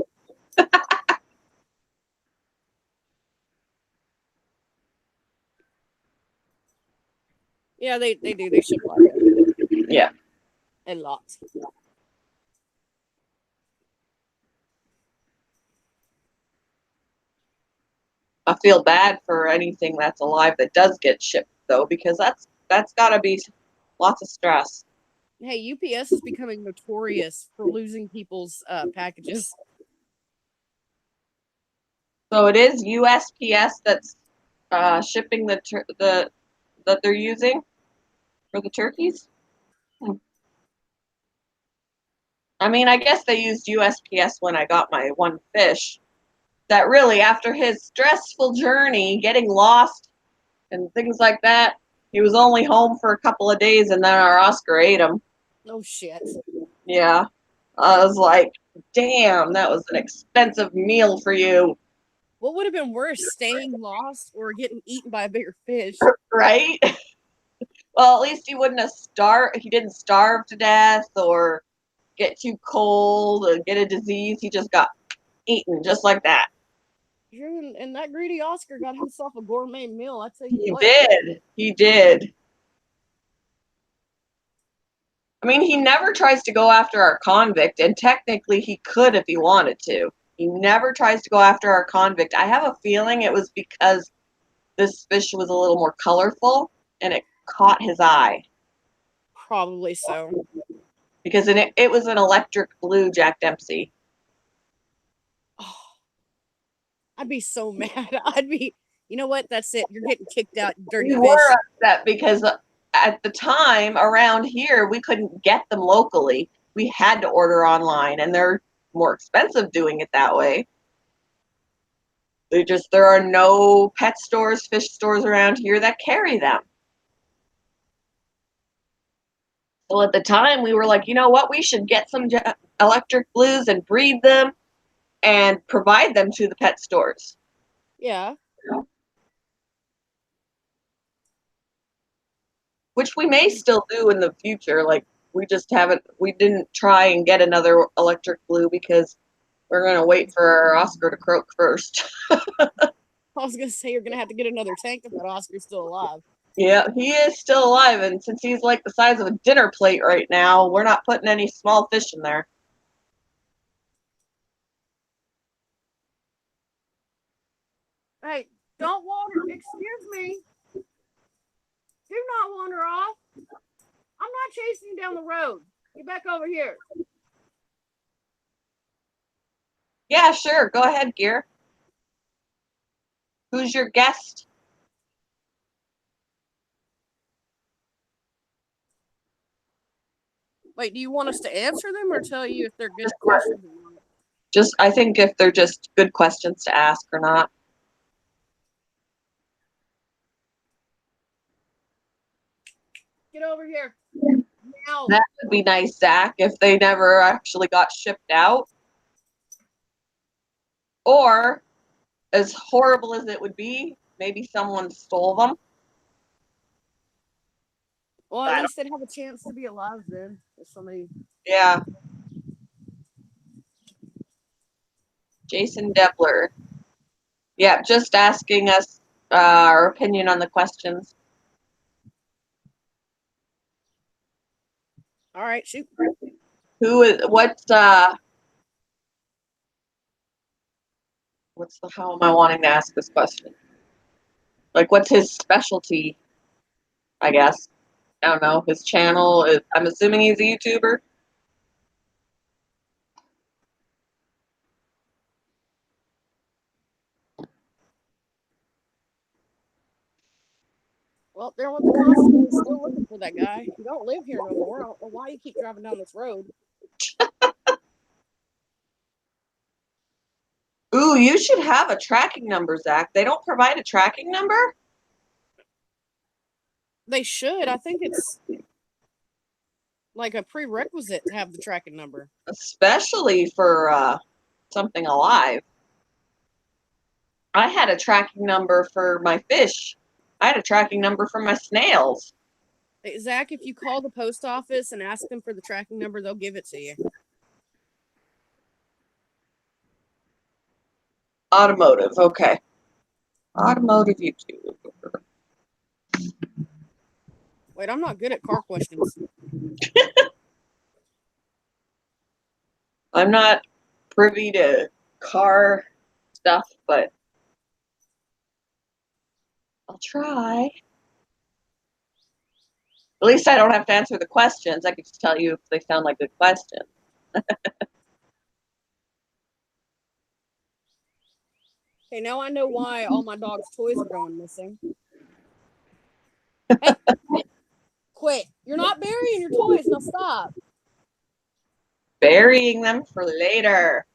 Yeah, they do. They ship like it. Yeah. A lot. I feel bad for anything that's alive that does get shipped though, because that's got to be lots of stress. Hey, UPS is becoming notorious for losing people's packages. So it is USPS that's shipping the that they're using for the turkeys. I mean, I guess they used USPS when I got my one fish. That really, after his stressful journey, getting lost and things like that, he was only home for a couple of days, and then our Oscar ate him. Oh shit. Yeah, I was like, damn, that was an expensive meal for you, What would have been worse, staying lost or getting eaten by a bigger fish? right? Well, at least he wouldn't have starved. He didn't starve to death or get too cold or get a disease. He just got eaten just like that. And that greedy Oscar got himself a gourmet meal. I tell you He what. did. He did. I mean, he never tries to go after our convict, and technically he could if he wanted to. He never tries to go after our convict. I have a feeling it was because this fish was a little more colorful and it caught his eye. Probably so. Because it was an electric blue Jack Dempsey. Oh, I'd be so mad. I'd be, you know what? That's it. You're getting kicked out, dirty We fish. were upset because at the time around here we couldn't get them locally. We had to order online, and they're more expensive doing it that way. There are no pet stores, fish stores around here that carry them. So at the time we were like, you know what, we should get some electric blues and breed them and provide them to the pet stores. Yeah. Which we may still do in the future. Like, we didn't try and get another electric blue because we're going to wait for our Oscar to croak first. I was gonna say you're gonna have to get another tank if that Oscar's still alive. Yeah, he is still alive, and since he's like the size of a dinner plate right now, we're not putting any small fish in there. Hey, don't wander. Excuse me. Do not wander off. I'm not chasing you down the road. Get back over here. Yeah, sure. Go ahead, Gear. Who's your guest? Wait, do you want us to answer them or tell you if they're good questions or not? Just, I think if they're just good questions to ask or not. Get over here. Now. That would be nice, Zach, if they never actually got shipped out. Or, as horrible as it would be, Maybe someone stole them. Well, I at don't- least they'd have a chance to be alive then. If somebody. Yeah. Jason Depler. Yeah, just asking us our opinion on the questions. All right, shoot. Who is how am I wanting to ask this question? Like, what's his specialty? I guess. I don't know. His channel is, I'm assuming he's a YouTuber. Well, they're constantly still looking for that guy. You don't live here no more. I don't know why you keep driving down this road. Ooh, you should have a tracking number, Zach. They don't provide a tracking number? They should. I think it's like a prerequisite to have the tracking number. Especially for something alive. I had a tracking number for my fish. I had a tracking number for my snails. Hey, Zach, if you call the post office and ask them for the tracking number, they'll give it to you. Automotive, okay. Automotive YouTube. Wait, I'm not good at car questions. I'm not privy to car stuff, but I'll try. At least I don't have to answer the questions. I could just tell you if they sound like good questions. Okay, now I know why all my dog's toys are going missing. Hey, quit. You're not burying your toys. Now stop. Burying them for later.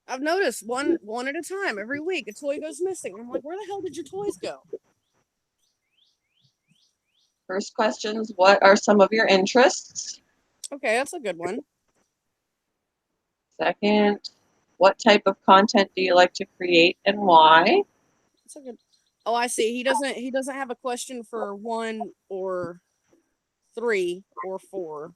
I've noticed one at a time every week a toy goes missing. I'm like, where the hell did your toys go? First questions, what are some of your interests? Okay, that's a good one. Second, what type of content do you like to create and why? That's a good. Oh, I see. He doesn't have a question for 1 or 3 or 4.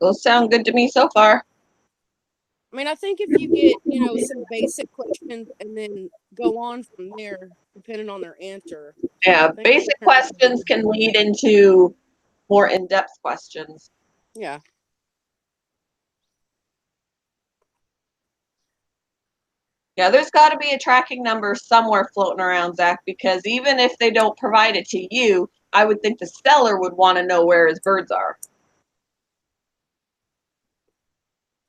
Those sound good to me so far. I mean, I think if you get, some basic questions and then go on from there, depending on their answer. Yeah, I think basic it'll turn out to be questions can good. lead into more in-depth questions. Yeah. Yeah, there's got to be a tracking number somewhere floating around, Zach, because even if they don't provide it to you, I would think the seller would want to know where his birds are.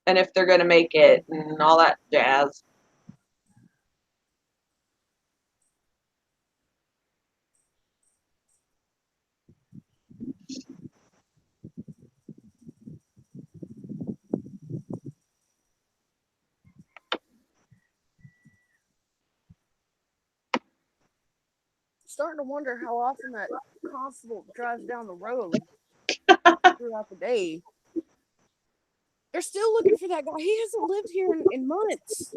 And if they're going to make it and all that jazz. Starting to wonder how often that constable drives down the road throughout the day. They're still looking for that guy. He hasn't lived here in months.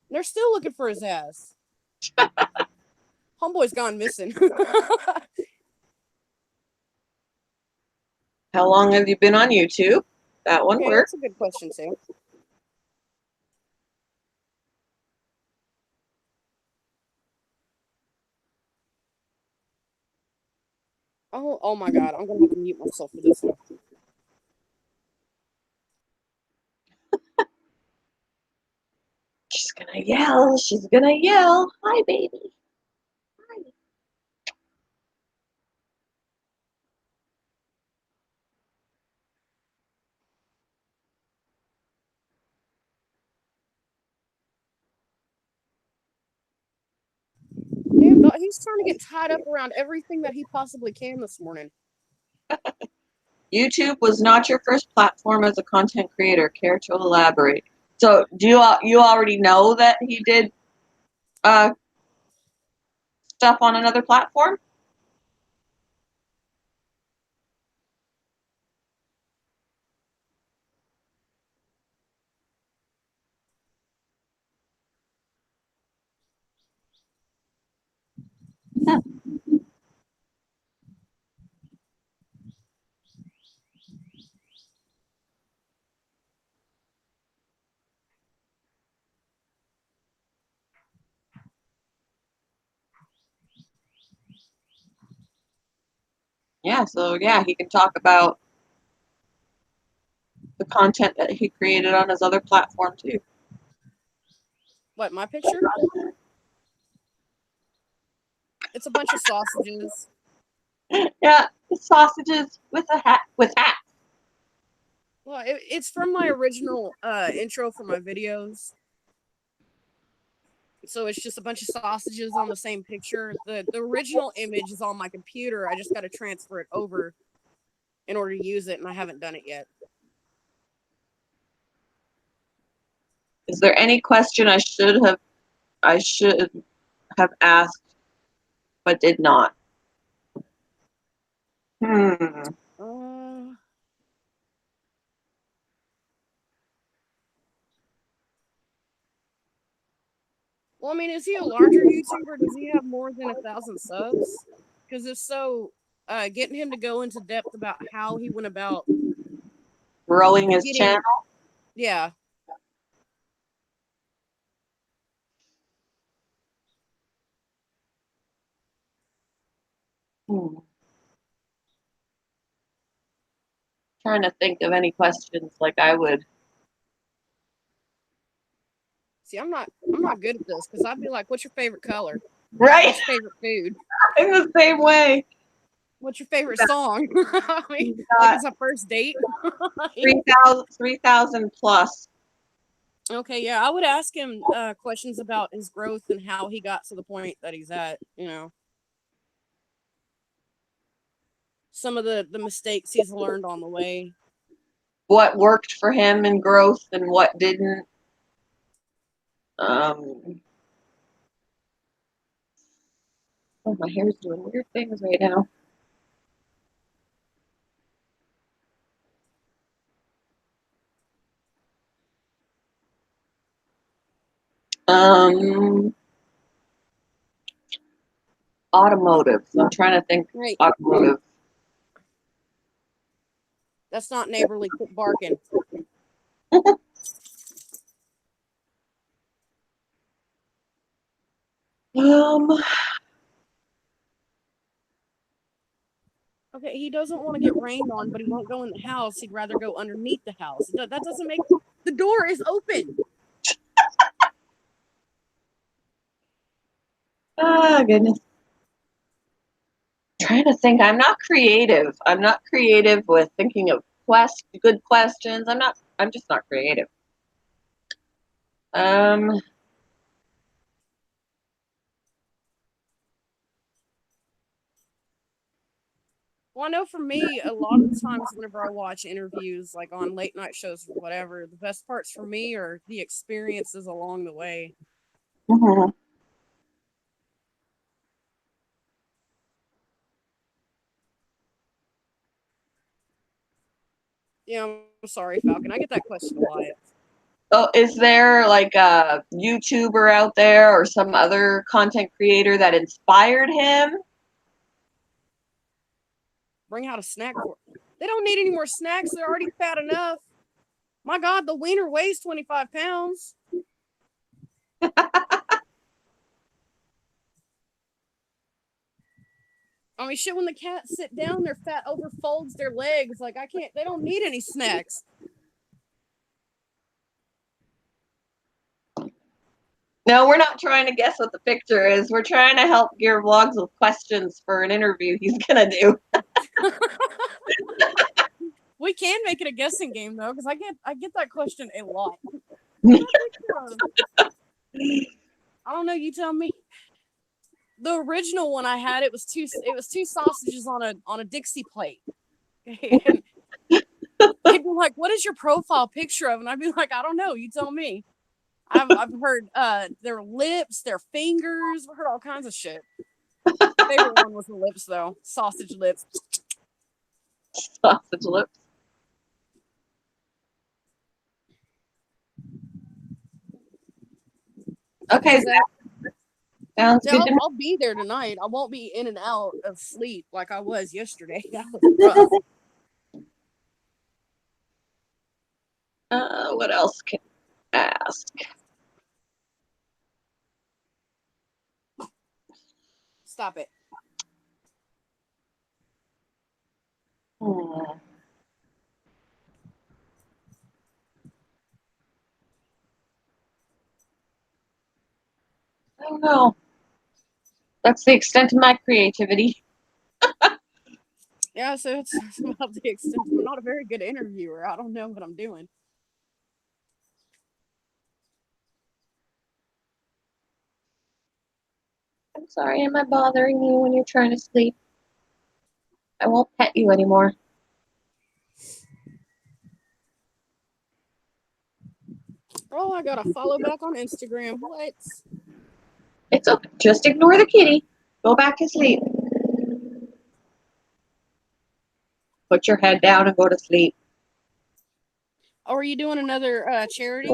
They're still looking for his ass. Homeboy's gone missing. How long have you been on YouTube? That one Okay, works. that's a good question too. Oh my God! I'm gonna have to mute myself for this one. She's gonna yell. She's gonna yell. Hi, baby. Hi. Damn, dog, he's trying to get tied up around everything that he possibly can this morning. YouTube was not your first platform as a content creator. Care to elaborate? So, do you already know that he did stuff on another platform. Yeah, so yeah, he can talk about the content that he created on his other platform too. What, my picture? It's a bunch of sausages. Yeah, sausages with a hat with hats. Well, it's from my original intro for my videos. So it's just a bunch of sausages on the same picture. The original image is on my computer. I just got to transfer it over in order to use it, and I haven't done it yet. Is there any question I should have asked but did not? Well, I mean, is he a larger YouTuber? Does he have more than 1,000 subs? Because if so, getting him to go into depth about how he went about Growing his channel? Yeah. Trying to think of any questions like I would. See, I'm not good at this because I'd be like, "What's your favorite color? Right. What's your favorite food? I'm the same way. What's your favorite song?" I mean, like it's a first date. 3,000 plus. Okay, yeah, I would ask him questions about his growth and how he got to the point that he's at. You know, some of the mistakes he's learned on the way. What worked for him in growth and what didn't. Oh, my hair's doing weird things right now. Automotive. I'm trying to think. Right. Automotive. That's not neighborly. Quit barking. Okay, he doesn't want to get rained on, but he won't go in the house. He'd rather go underneath the house. That doesn't make the door is open. Oh, goodness. I'm trying to think. I'm not creative. I'm not creative with thinking of good questions. I'm just not creative. Well, I know for me, a lot of the times whenever I watch interviews, like on late night shows or whatever, the best parts for me are the experiences along the way. Mm-hmm. Yeah, I'm sorry, Falcon. I get that question a lot. So is there like a YouTuber out there or some other content creator that inspired him? Bring out a snack for it. They don't need any more snacks. They're already fat enough. My God, the wiener weighs 25 pounds. I mean, shit, when the cats sit down, their fat overfolds their legs. Like, they don't need any snacks. No, we're not trying to guess what the picture is. We're trying to help Gear Vlogs with questions for an interview he's going to do. We can make it a guessing game, though, because I get that question a lot. I don't know. You tell me. The original one I had, it was two sausages on a Dixie plate. And they'd be like, "What is your profile picture of?" And I'd be like, "I don't know. You tell me." I've heard their lips, their fingers. I've heard all kinds of shit. Favorite one was the lips though. Sausage lips. Sausage lips. Okay, Zach, sounds so good to me. I'll be there tonight. I won't be in and out of sleep like I was yesterday. That was rough. What else can I ask? Stop it. Hmm. I don't know. That's the extent of my creativity. Yeah, so it's about the extent. I'm not a very good interviewer. I don't know what I'm doing. I'm sorry, am I bothering you when you're trying to sleep? I won't pet you anymore. Oh, I gotta follow back on Instagram. What? It's okay. Just ignore the kitty. Go back to sleep. Put your head down and go to sleep. Oh, are you doing another charity?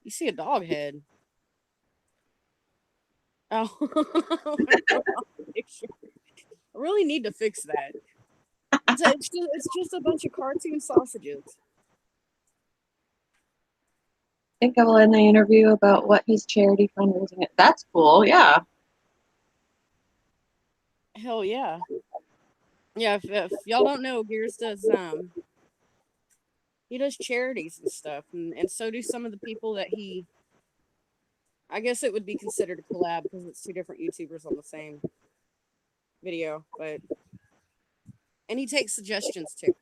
You see a dog head. Oh, I really need to fix that. It's just a bunch of cartoon sausages. I think I will end the interview about what his charity fundraising is. That's cool. Yeah. Hell yeah. Yeah, if y'all don't know, Gears does he does charities and stuff, and so do some of the people that he. I guess it would be considered a collab because it's two different YouTubers on the same video, but and he takes suggestions too.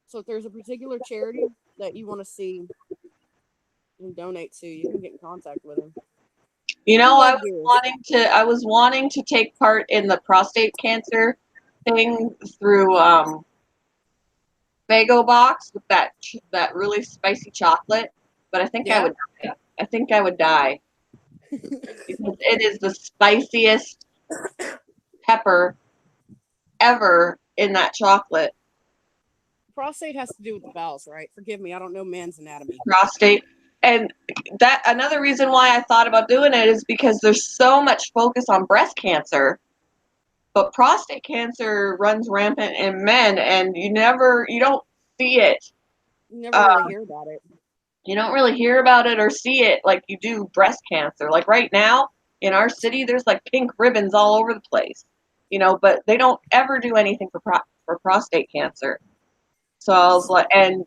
So if there's a particular charity that you want to see and donate to, you can get in contact with him. You know, I I love was Gears. I was wanting to take part in the prostate cancer thing through Fago box with that really spicy chocolate, but I think I Yeah. would die. I think I would die because it is the spiciest pepper ever in that chocolate. Prostate has to do with the bowels, right? Forgive me, I don't know men's anatomy. Prostate. And that another reason why I thought about doing it is because there's so much focus on breast cancer, but prostate cancer runs rampant in men, and you don't see it. You never really hear about it. You don't really hear about it or see it like you do breast cancer. Like right now in our city, there's like pink ribbons all over the place, but they don't ever do anything for prostate cancer. So I was like, and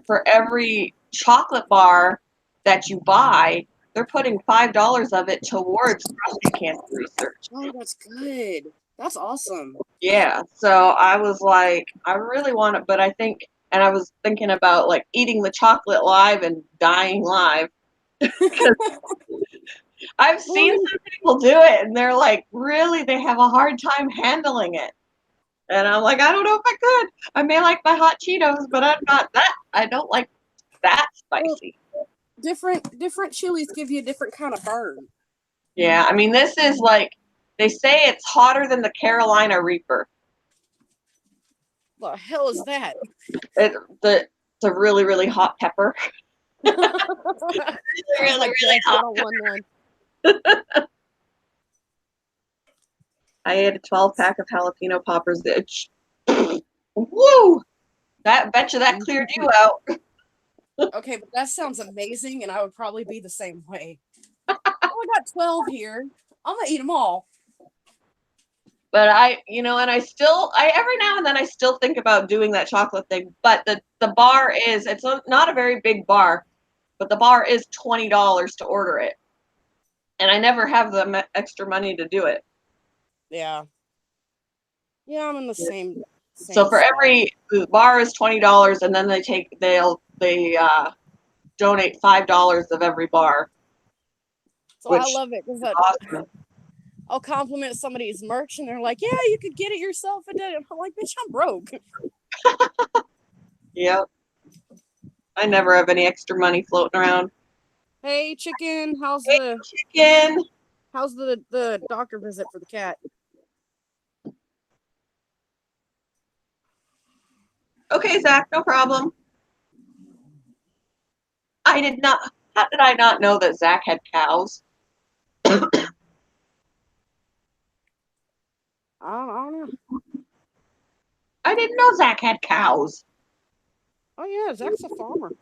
for every chocolate bar that you buy, they're putting $5 of it towards prostate cancer research. Oh, that's good. That's awesome. Yeah. So I was like, I really want it, but and I was thinking about like eating the chocolate live and dying live. I've seen some people do it and they're like, really, they have a hard time handling it. And I'm like, I don't know if I could. I may like my hot Cheetos, but I don't like that spicy. Well, different chilies give you a different kind of burn. Yeah, I mean, this is like, they say it's hotter than the Carolina Reaper. What the hell is that? It's a really, really hot pepper. Really, really hot. I don't want none. I ate a 12-pack of jalapeno poppers. Woo! Bet you that cleared you out. Okay, but that sounds amazing, and I would probably be the same way. Oh, I got 12 here. I'm gonna eat them all. But every now and then I still think about doing that chocolate thing. But the bar it's not a very big bar, but the bar is $20 to order it. And I never have the extra money to do it. Yeah. Yeah, I'm in the same So for the bar is $20, and then they donate $5 of every bar. So I love it because awesome. I'll compliment somebody's merch and they're like, yeah, you could get it yourself. And I'm like, bitch, I'm broke. Yep. I never have any extra money floating around. Hey, chicken, how's Chicken. the doctor visit for the cat? Okay, Zach, no problem. How did I not know that Zach had cows? I don't know. I didn't know Zach had cows. Oh yeah, Zach's a farmer.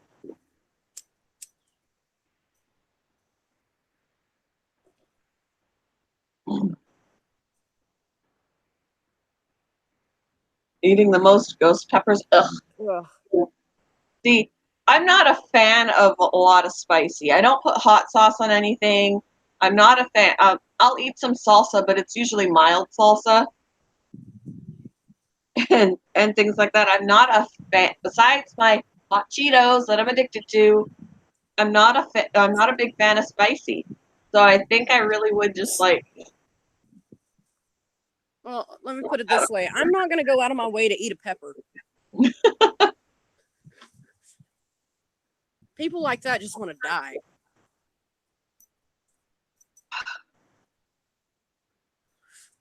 Eating the most ghost peppers. Ugh. Ugh. See, I'm not a fan of a lot of spicy. I don't put hot sauce on anything. I'm not a fan. I'll eat some salsa, but it's usually mild salsa and things like that. I'm not a fan. Besides my hot Cheetos that I'm addicted to, I'm not a big fan of spicy. So I think I really would just like. Well, let me put it this way. I'm not gonna go out of my way to eat a pepper. People like that just want to die.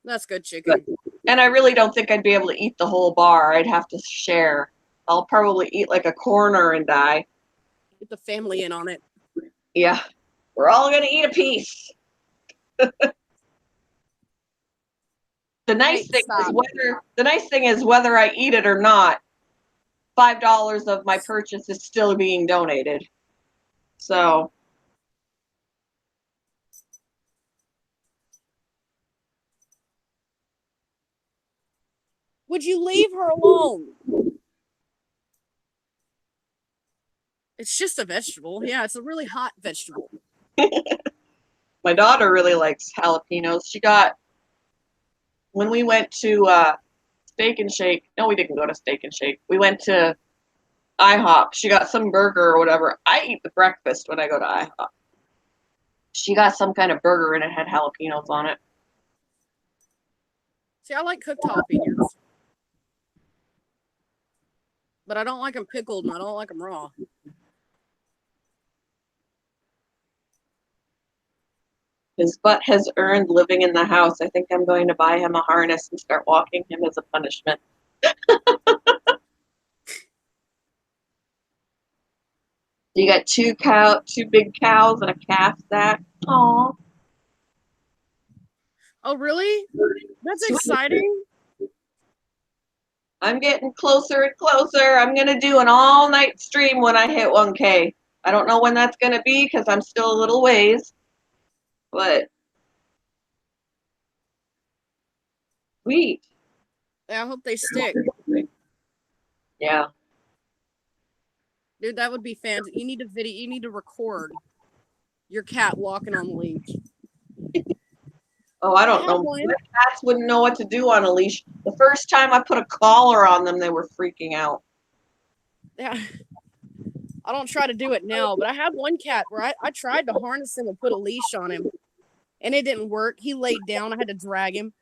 That's good chicken. And I really don't think I'd be able to eat the whole bar. I'd have to share. I'll probably eat like a corner and die. Get the family in on it. Yeah, we're all gonna eat a piece. The nice thing is whether I eat it or not, $5 of my purchase is still being donated. So Would you leave her alone? It's just a vegetable. Yeah, it's a really hot vegetable. my daughter really likes jalapenos. She got when we went to Steak and Shake. No, we didn't go to Steak and Shake. We went to IHOP. She got some burger or whatever. I eat the breakfast when I go to IHOP. She got some kind of burger and it had jalapenos on it. See, I like cooked jalapenos. But I don't like them pickled and I don't like them raw. His butt has earned living in the house. I think I'm going to buy him a harness and start walking him as a punishment. You got two big cows and a calf, Zach. Aw. Oh, really? That's exciting. I'm getting closer and closer. I'm going to do an all-night stream when I hit 1K. I don't know when that's going to be because I'm still a little ways. But sweet. Yeah, I hope they stick. Yeah. Dude, that would be fantastic. You need a video. You need to record your cat walking on the leash. Oh, I don't know. My cats wouldn't know what to do on a leash. The first time I put a collar on them, they were freaking out. Yeah. I don't try to do it now, but I had one cat where I tried to harness him and put a leash on him, and it didn't work. He laid down. I had to drag him.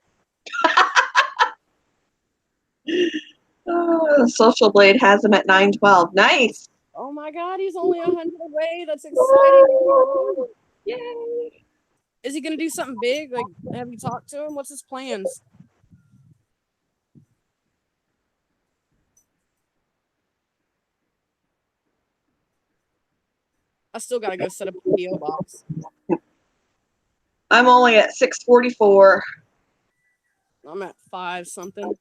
Social Blade has him at 912. Nice. Oh my God, he's only 100 away. That's exciting. Yay. Is he gonna do something big? Like, have you talked to him? What's his plans? I still gotta go set up a PO box. I'm only at 644. I'm at 5 something.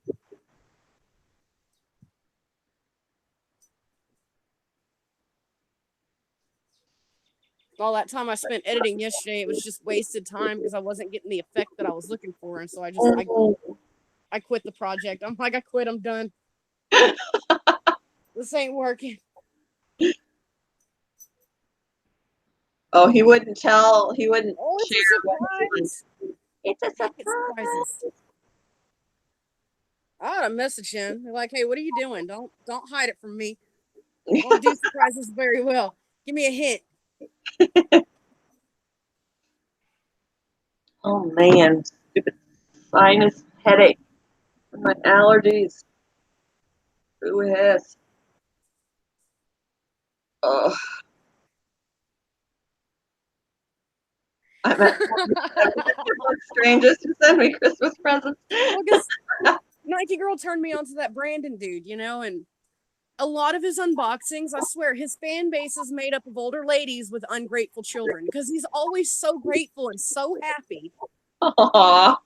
All that time I spent editing yesterday, it was just wasted time because I wasn't getting the effect that I was looking for, and so I quit the project. I'm like, I quit. I'm done. This ain't working. Oh, he wouldn't tell. He wouldn't it's share. A surprise. It's a surprise. I ought to message him. They're like, hey, what are you doing? Don't hide it from me. I don't do surprises very well. Give me a hint. Oh man, Stupid sinus headache. And my allergies. Ooh, yes. Oh, I'm at strangers to send me Christmas presents. Well, 'cause Nike Girl turned me on to that Brandon dude, you know, and a lot of his unboxings, I swear, his fan base is made up of older ladies with ungrateful children because he's always so grateful and so happy Aww.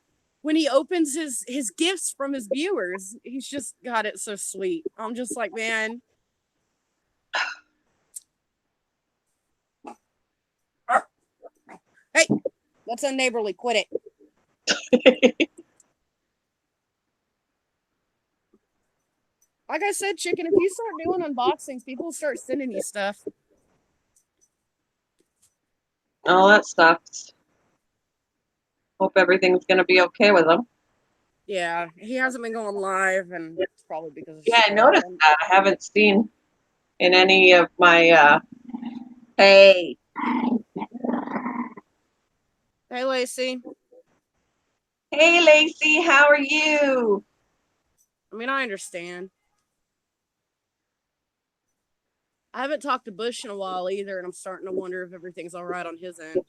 when he opens his gifts from his viewers. He's just got it so sweet. I'm just like, man. Hey, that's unneighborly. Quit it. Like I said, chicken, if you start doing unboxings, people will start sending you stuff. Oh, that sucks. Hope everything's gonna be okay with him. Yeah, he hasn't been going live, and it's probably because of Yeah, I school. noticed that. I haven't seen in any of my hey. Hey, Lacey. Hey Lacey, how are you? I mean, I understand. I haven't talked to Bush in a while either, and I'm starting to wonder if everything's all right on his end.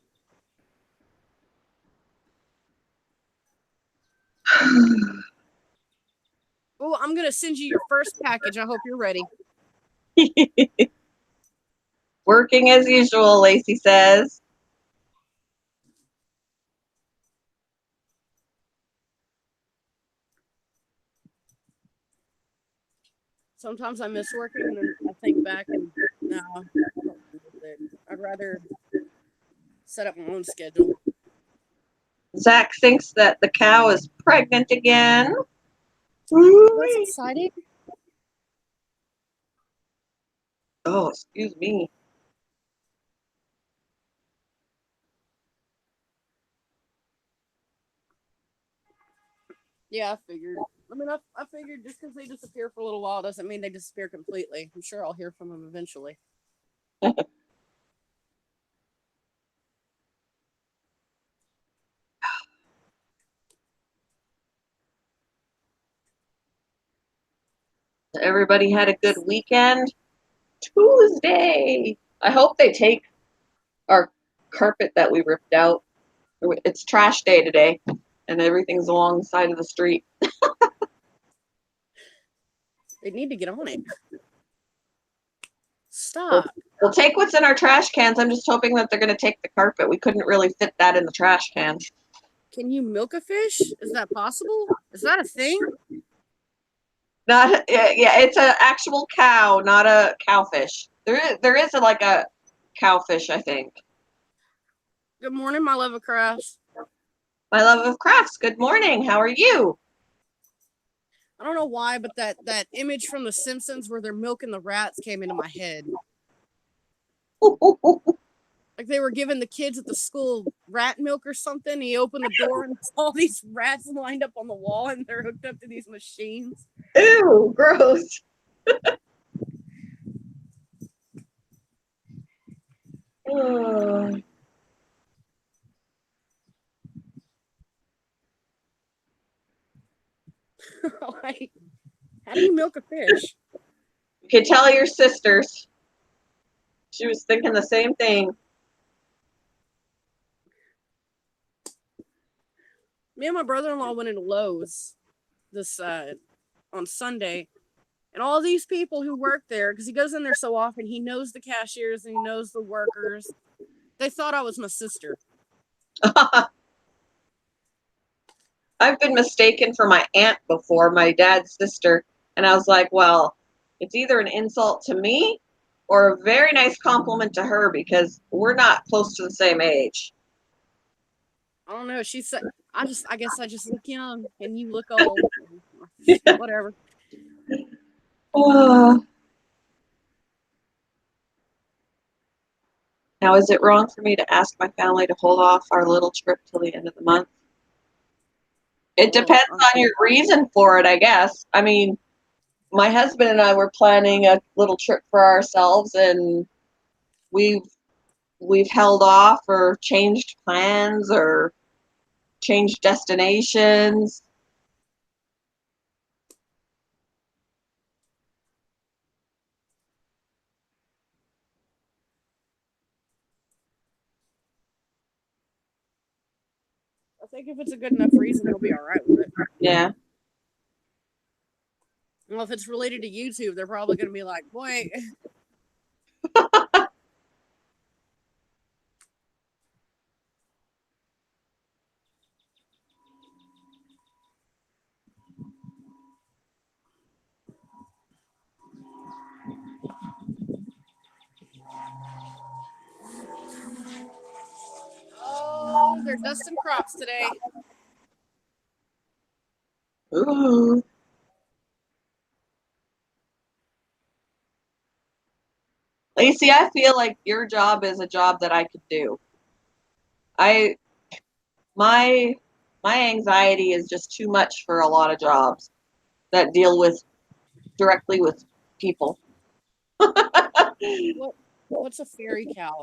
Oh, I'm going to send you your first package. I hope you're ready. Working as usual, Lacey says. Sometimes I miss working, and then I think back and no, I don't miss it. I'd rather set up my own schedule. Zach thinks that the cow is pregnant again. That's exciting. Oh, excuse me. Yeah, I figured. I mean, I figured just because they disappear for a little while doesn't mean they disappear completely. I'm sure I'll hear from them eventually. Everybody had a good weekend. Tuesday. I hope they take our carpet that we ripped out. It's trash day today, and everything's along the side of the street. They need to get on it. Stop. We'll take what's in our trash cans. I'm just hoping that they're going to take the carpet. We couldn't really fit that in the trash can. Can you milk a fish? Is that possible? Is that a thing? Not yeah, it's an actual cow, not a cowfish. There is like a cowfish, I think. Good morning, my love of crafts. My love of crafts. Good morning. How are you? I don't know why, but that image from The Simpsons where they're milking the rats came into my head. Like they were giving the kids at the school rat milk or something. He opened the door and all these rats lined up on the wall, and they're hooked up to these machines. Ew, gross. Like, how do you milk a fish? You can tell your sisters. She was thinking the same thing. Me and my brother-in-law went into Lowe's this on Sunday, and all these people who work there, because he goes in there so often, he knows the cashiers and he knows the workers. They thought I was my sister. I've been mistaken for my aunt before, my dad's sister, and I was like, well, it's either an insult to me or a very nice compliment to her because we're not close to the same age. I don't know. She said, I guess I just look young and you look old. Whatever. Now, is it wrong for me to ask my family to hold off our little trip till the end of the month? It depends on your reason for it, I guess. I mean, my husband and I were planning a little trip for ourselves, and we've held off or changed plans or change destinations. I think if it's a good enough reason, they'll be all right with it. Yeah. Well, if it's related to YouTube, they're probably going to be like, boy. Oh, they're dusting crops today. Ooh. Lacey, I feel like your job is a job that I could do. My anxiety is just too much for a lot of jobs that deal with directly with people. What's a fairy cow?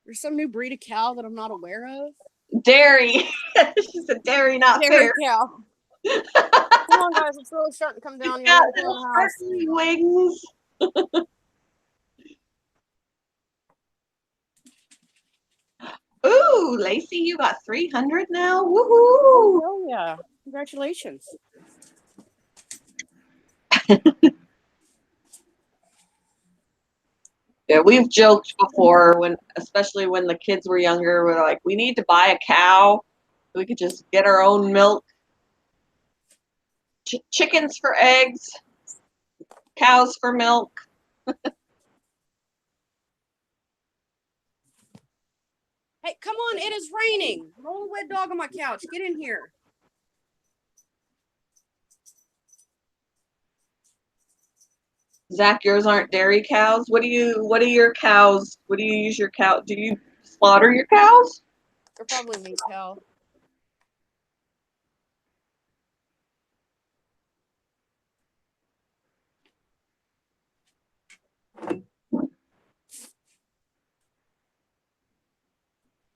There's some new breed of cow that I'm not aware of. Dairy. She said dairy, not Dairy fair. cow. Come on, guys, it's really starting to come down. Yeah, You're little the house. sparkly wings. Ooh, Lacey, you got 300 now. Woohoo! Oh yeah! Congratulations. Yeah, we've joked before especially when the kids were younger, we're like, we need to buy a cow. We could just get our own milk. Chickens for eggs, cows for milk. Hey, come on! It is raining. Roll a wet dog on my couch. Get in here. Zach, yours aren't dairy cows. What are your cows? What do you use your cow? Do you slaughter your cows? They're probably meat cow.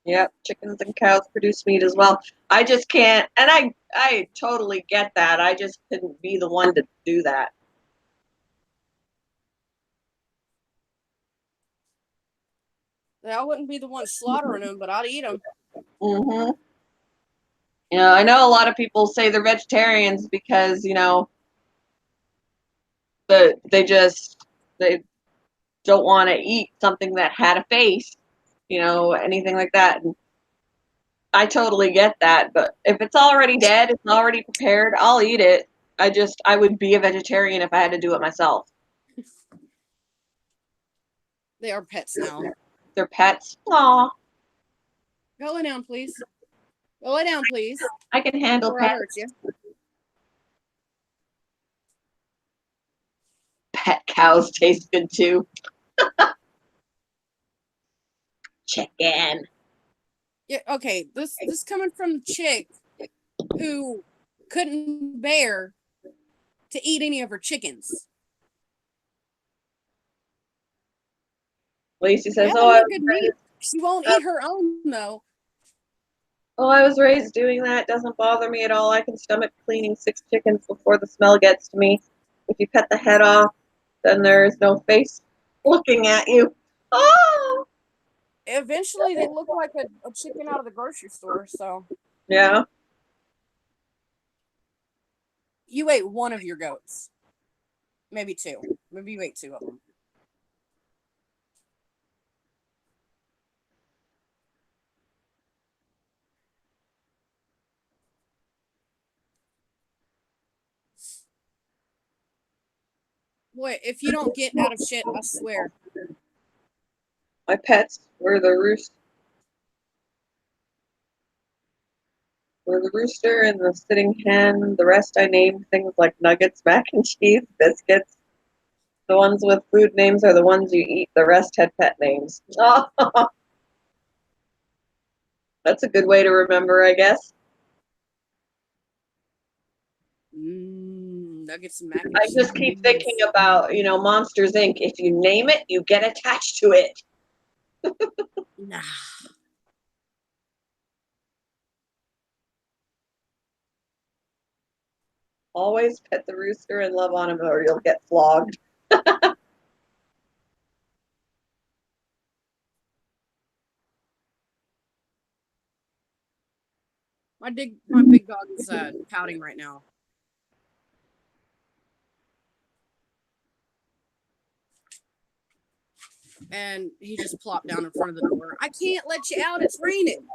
Yep, chickens and cows produce meat as well. I just can't, and I totally get that. I just couldn't be the one to do that. I wouldn't be the one slaughtering them, but I'd eat them. Mm-hmm. You know, I know a lot of people say they're vegetarians because, you know, they don't want to eat something that had a face, you know, anything like that. And I totally get that, but if it's already dead, it's already prepared, I'll eat it. I would be a vegetarian if I had to do it myself. They are pets now. They're pets. Aw, Go lay down, please. Go lay down, please. I can handle Before I pets. hurt you. Pet cows taste good too. Chicken. Yeah. Okay. This coming from the chick who couldn't bear to eat any of her chickens. Lacey says, Yeah, they're good meat. She won't eat her own though. Oh, I was raised doing that. Doesn't bother me at all. I can stomach cleaning 6 chickens before the smell gets to me. If you cut the head off, then there is no face looking at you. Oh! Eventually, they look like a chicken out of the grocery store. So Yeah. you ate one of your goats, maybe 2. Maybe you ate 2 of them. Boy, if you don't get out of shit, I swear. My pets were the rooster and the sitting hen. The rest I named things like nuggets, mac and cheese, biscuits. The ones with food names are the ones you eat. The rest had pet names. Oh, that's a good way to remember, I guess. Nuggets and mac and I cheese. just keep thinking about, you know, Monsters Inc. If you name it, you get attached to it. Nah. Always pet the rooster and love on him or you'll get flogged. My big dog is pouting right now. And he just plopped down in front of the door. I can't let you out. It's raining.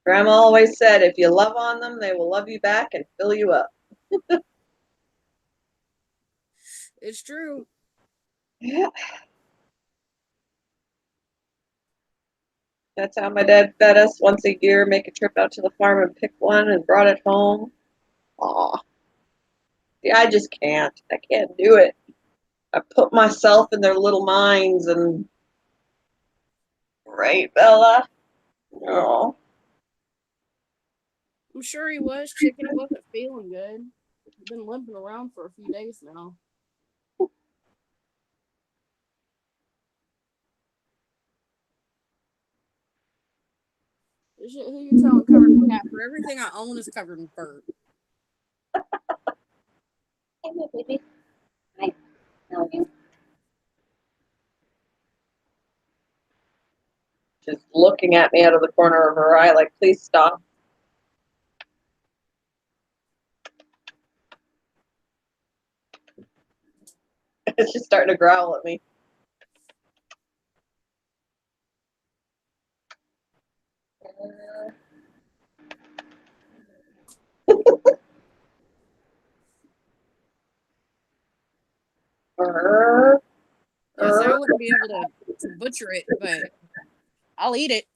Grandma always said, if you love on them, they will love you back and fill you up. It's true. Yeah. That's how my dad fed us once a year, make a trip out to the farm and pick one and brought it home. Aw. Yeah, I just can't. I can't do it. I put myself in their little minds and right, Bella? No. I'm sure he was. Chicken, he wasn't feeling good. He's been limping around for a few days now. Who you telling covered in cat fur? Everything I own is covered in fur. Hey, my baby. Hi. How are you? Just looking at me out of the corner of her eye like, please stop. It's just starting to growl at me. Yes, I wouldn't be able to butcher it, but I'll eat it.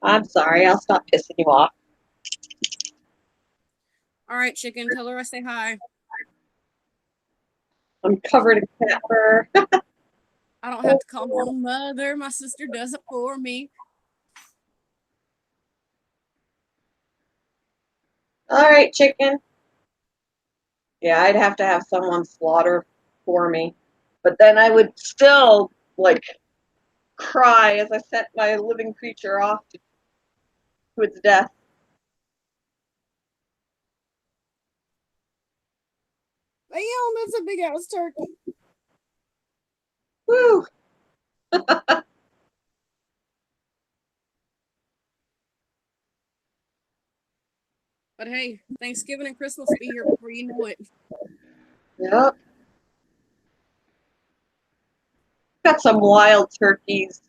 I'm sorry, I'll stop pissing you off. All right, chicken, tell her I say hi. I'm covered in cat fur. I don't have to call my mother. My sister does it for me. All right, chicken. Yeah, I'd have to have someone slaughter for me. But then I would still, like, cry as I sent my living creature off to its death. Damn, that's a big ass turkey. Woo! But hey, Thanksgiving and Christmas will be here before you know it. Yep. Got some wild turkeys.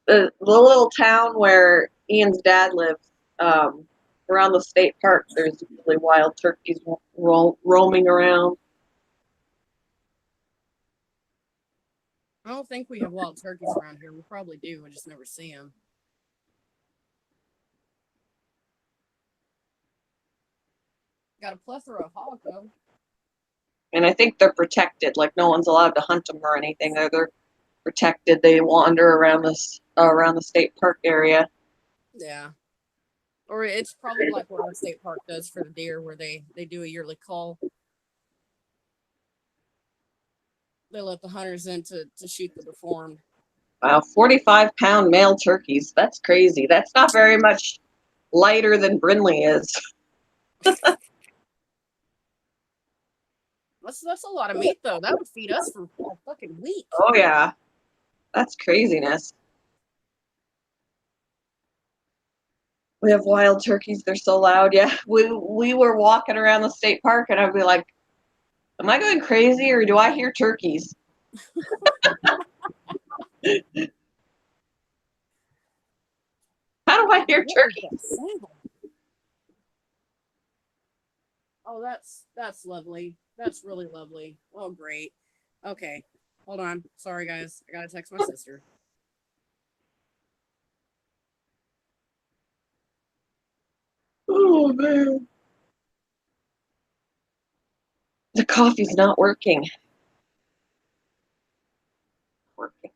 The little town where Ian's dad lives, around the state park, there's really wild turkeys roaming around. I don't think we have wild turkeys around here. We probably do. I just never see them. Got a plethora of hogs, though. And I think they're protected. Like no one's allowed to hunt them or anything. They're protected. They wander around around the state park area. Yeah. Or it's probably like what our state park does for the deer, where they do a yearly call. They let the hunters in to shoot the deformed. Wow, 45-pound male turkeys. That's crazy. That's not very much lighter than Brinley is. That's a lot of meat, though. That would feed us for a fucking week. Oh yeah, that's craziness. We have wild turkeys. They're so loud. Yeah, we were walking around the state park, and I'd be like, "Am I going crazy, or do I hear turkeys?" How do I hear What was turkeys? that sound? Oh, that's lovely. That's really lovely. Oh, great. Okay, hold on. Sorry, guys. I gotta text my sister. Oh man, the coffee's not working. Working.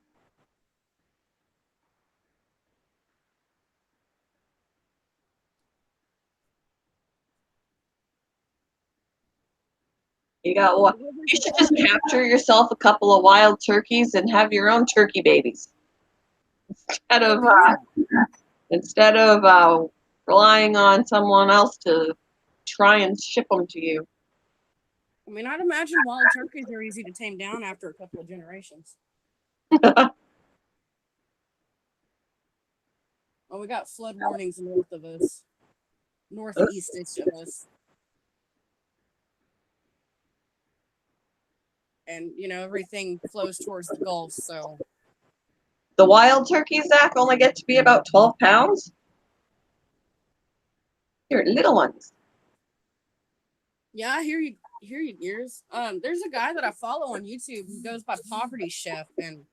You got what? You should just capture yourself a couple of wild turkeys and have your own turkey babies instead of relying on someone else to try and ship them to you. I mean, I'd imagine wild turkeys are easy to tame down after a couple of generations. Oh, we got flood warnings north of us, northeast-ish of us. And, you know, everything flows towards the Gulf, so. The wild turkeys, Zach, only get to be about 12 pounds. They're little ones. Yeah, I hear you, Gears. There's a guy that I follow on YouTube who goes by Poverty Chef, and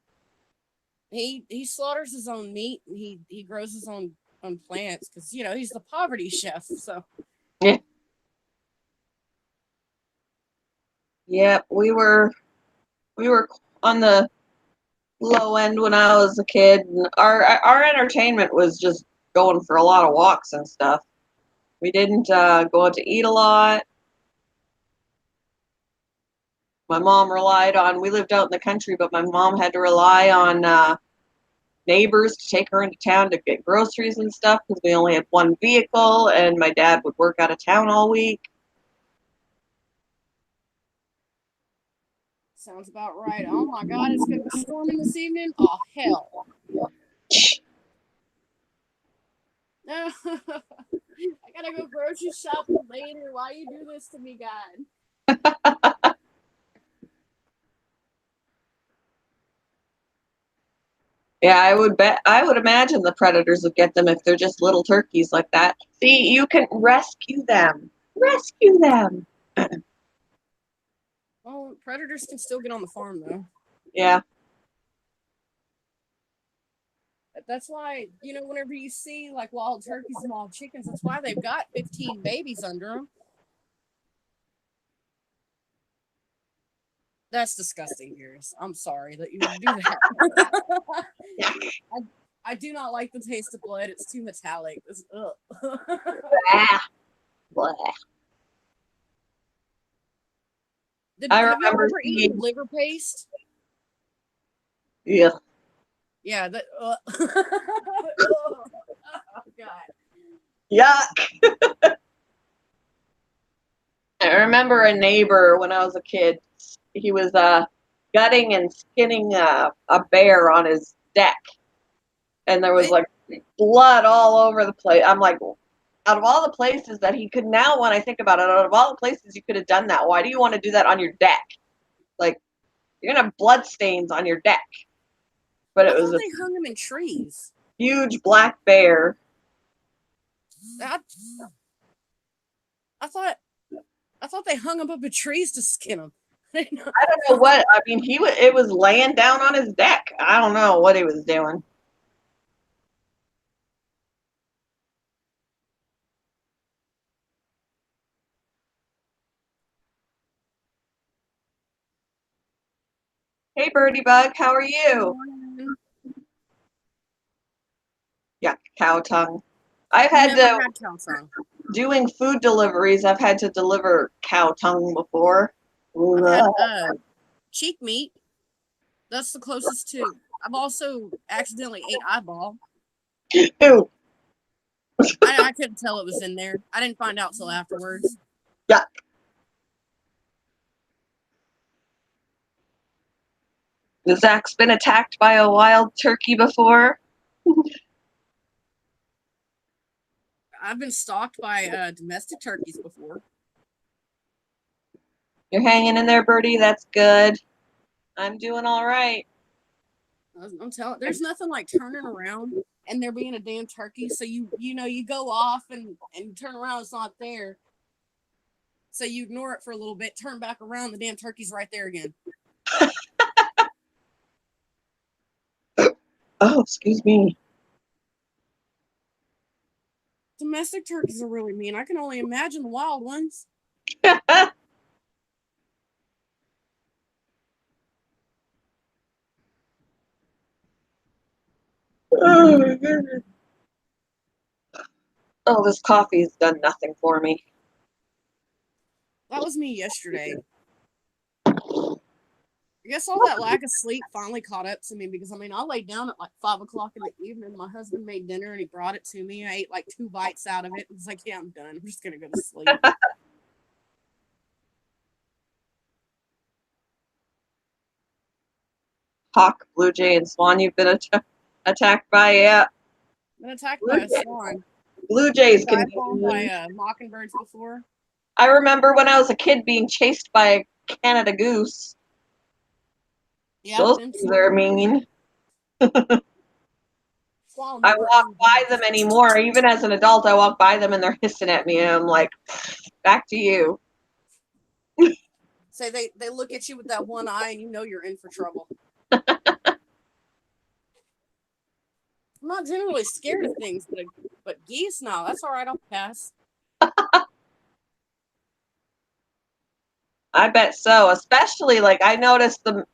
he slaughters his own meat, and he grows his own plants because, you know, he's the poverty chef. So yeah, we were on the low end when I was a kid, and our entertainment was just going for a lot of walks and stuff. We didn't go out to eat a lot. My mom we lived out in the country, but my mom had to rely on neighbors to take her into town to get groceries and stuff because we only had one vehicle, and my dad would work out of town all week. sounds about right. Oh my God, it's gonna be storming this evening. Oh hell! No, I gotta go grocery shopping later. Why you do this to me, God? Yeah, I would imagine the predators would get them if they're just little turkeys like that. See, you can rescue them. Rescue them. Well, predators can still get on the farm though. Yeah. That's why, you know, whenever you see like wild turkeys and wild chickens, that's why they've got 15 babies under them. That's disgusting, Gears. I'm sorry that you would do that. I do not like the taste of blood. It's too metallic. It's, ugh. Blah. Blah. Have y'all ever eaten liver paste? Yeah. Yeah. Oh, God. Yuck. I remember a neighbor when I was a kid. He was gutting and skinning a bear on his deck, and there was like blood all over the place. I'm like, out of all the places that he could now, when I think about it, out of all the places you could have done that, why do you want to do that on your deck? Like, you're gonna have blood stains on your deck. But it was a they hung them in trees. huge black bear. I thought they hung them up in trees to skin them. I don't know what. I mean, it was laying down on his deck. I don't know what he was doing. Hey, Birdie Bug, how are you? Yeah, cow tongue. I've had cow tongue. Doing food deliveries. I've had to deliver cow tongue before. I've had cheek meat. That's the closest to. I've also accidentally ate eyeball. Ew. I couldn't tell it was in there. I didn't find out till afterwards. Yuck. Zach's been attacked by a wild turkey before. I've been stalked by domestic turkeys before. You're hanging in there, Birdie. That's good. I'm doing all right. I'm telling. There's nothing like turning around and there being a damn turkey. So you go off and turn around. It's not there. So you ignore it for a little bit, turn back around. The damn turkey's right there again. Oh, excuse me. Domestic turkeys are really mean. I can only imagine the wild ones. Oh, my goodness. Oh, this coffee's done nothing for me. That was me yesterday. I guess all that lack of sleep finally caught up to me because I mean I laid down at like 5 o'clock in the evening. My husband made dinner and he brought it to me. I ate like 2 bites out of it. I was like, yeah, I'm done. I'm just gonna go to sleep. Hawk, blue jay, and swan you've been attacked by? Yeah. Been attacked by a swan. Blue jays can I've be fallen by mockingbirds before. I remember when I was a kid being chased by a Canada goose. Yeah, Those them things are mean. swan I never walk owned by geese. them anymore. Even as an adult, I walk by them and they're hissing at me. And I'm like, back to you. Say they look at you with that one eye and you know you're in for trouble. I'm not generally scared of things, but geese, no, that's all right. I'll pass. I bet so. Especially like I noticed the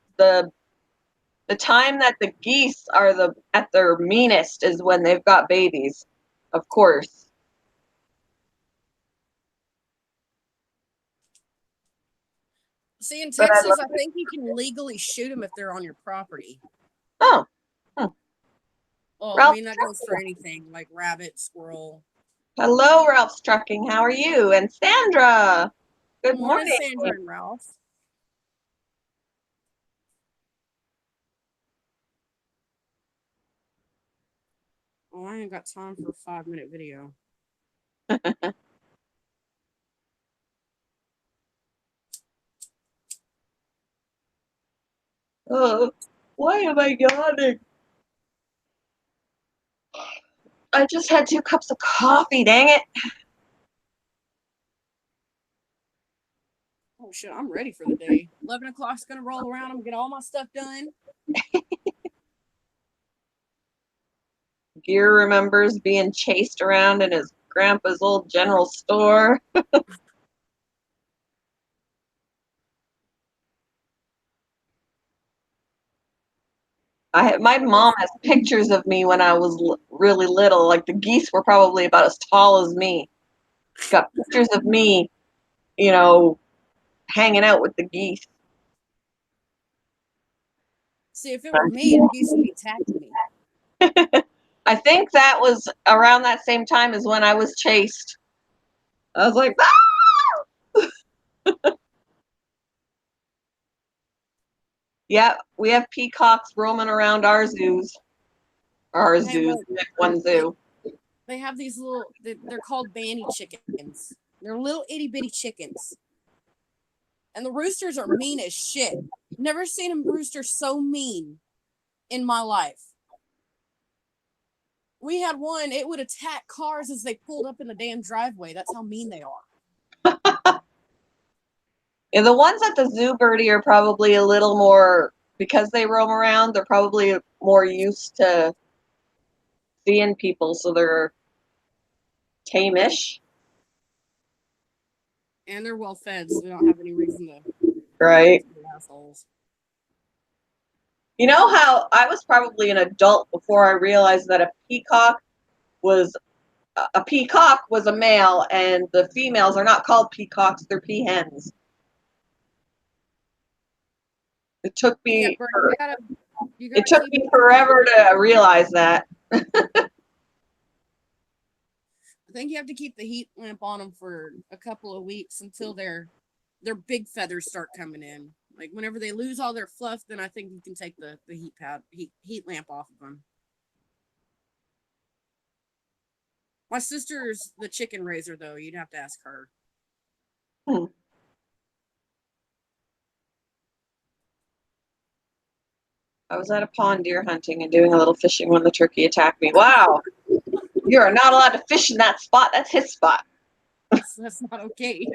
time that the geese are at their meanest is when they've got babies. Of course. See, in But I Texas, love I think you can legally shoot them if they're on your property. Oh, Well, I Ralph mean that goes for anything like rabbit, squirrel. hello, Ralph's Trucking. How are you? And Sandra. Good Morning, morning. Sandra and Ralph. Oh, I ain't got time for a 5-minute video. Oh, why am I yawning? I just had 2 cups of coffee, dang it. Oh shit, I'm ready for the day. 11 o'clock's gonna roll around. I'm gonna get all my stuff done. Gear remembers being chased around in his grandpa's old general store. My mom has pictures of me when I was really little. Like the geese were probably about as tall as me. Got pictures of me, hanging out with the geese. See, if it were me, the geese would be attacking me. I think that was around that same time as when I was chased. I was like, ah! Yeah, we have peacocks roaming around our zoos. Our Hey, zoos, look, one zoo. they have these little. They're called banny chickens. They're little itty bitty chickens, and the roosters are mean as shit. Never seen a rooster so mean in my life. We had one. It would attack cars as they pulled up in the damn driveway. That's how mean they are. Yeah, the ones at the zoo, Birdie, are probably a little more, because they roam around, they're probably more used to seeing people, so they're tame-ish. And they're well fed, so they don't have any reason to Right. be assholes. You know how I was probably an adult before I realized that a peacock was a male, and the females are not called peacocks, they're peahens. It took Yeah, me Bert, you gotta it took keep me forever to realize that. I think you have to keep the heat lamp on them for a couple of weeks until their big feathers start coming in. Like whenever they lose all their fluff, then I think you can take the heat lamp off of them. My sister's the chicken raiser though. You'd have to ask her. I was at a pond deer hunting and doing a little fishing when the turkey attacked me. Wow. You are not allowed to fish in that spot. That's his spot. That's not okay.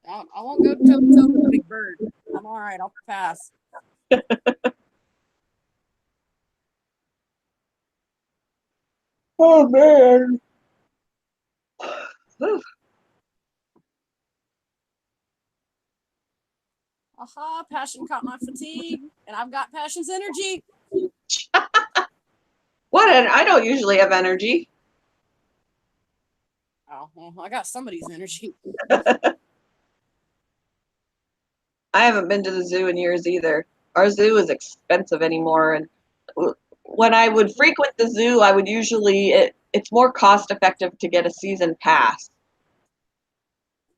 I won't go toe to toe with the big bird. I'm all right. I'll pass. Oh man. Aha! Passion caught my fatigue, and I've got Passion's energy. I don't usually have energy. wow. Well, I got somebody's energy. I haven't been to the zoo in years either. Our zoo is expensive anymore, and when I would frequent the zoo, I would usually it's more cost effective to get a season pass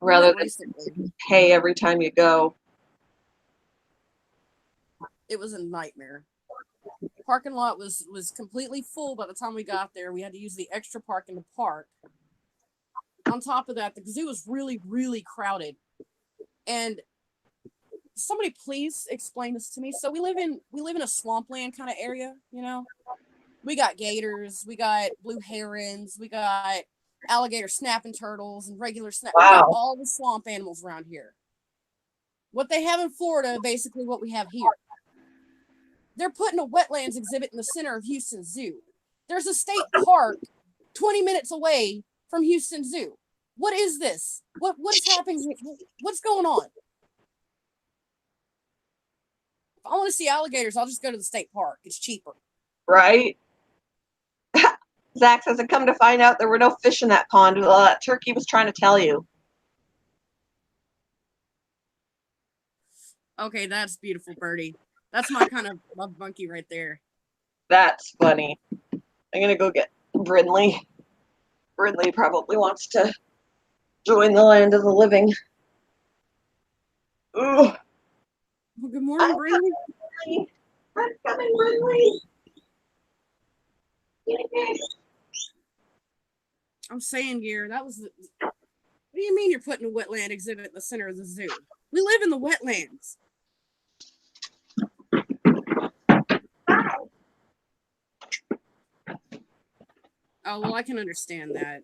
We rather went than recently. pay every time you go. It was a nightmare. Parking lot was completely full by the time we got there. We had to use the extra parking to park. On top of that, the zoo was really, really crowded. And somebody please explain this to me. So we live in a swampland kind of area, you know. We got gators, we got blue herons, we got alligator snapping turtles and regular snap. We got Wow. all the swamp animals around here. What they have in Florida, basically what we have here. They're putting a wetlands exhibit in the center of Houston Zoo. There's a state park 20 minutes away from Houston Zoo. What is this? What is happening? What's going on? If I want to see alligators, I'll just go to the state park. It's cheaper. Right? Zach says, I come to find out there were no fish in that pond. Well, that turkey was trying to tell you. Okay, that's beautiful, Birdie. That's my kind of love monkey right there. That's funny. I'm gonna go get Brindley. Brindley probably wants to join the land of the living. Ooh. Well, good morning, Brindley. I'm coming, Brindley. I'm saying, Gear, that was. What do you mean you're putting a wetland exhibit in the center of the zoo? We live in the wetlands. Oh, well, I can understand that.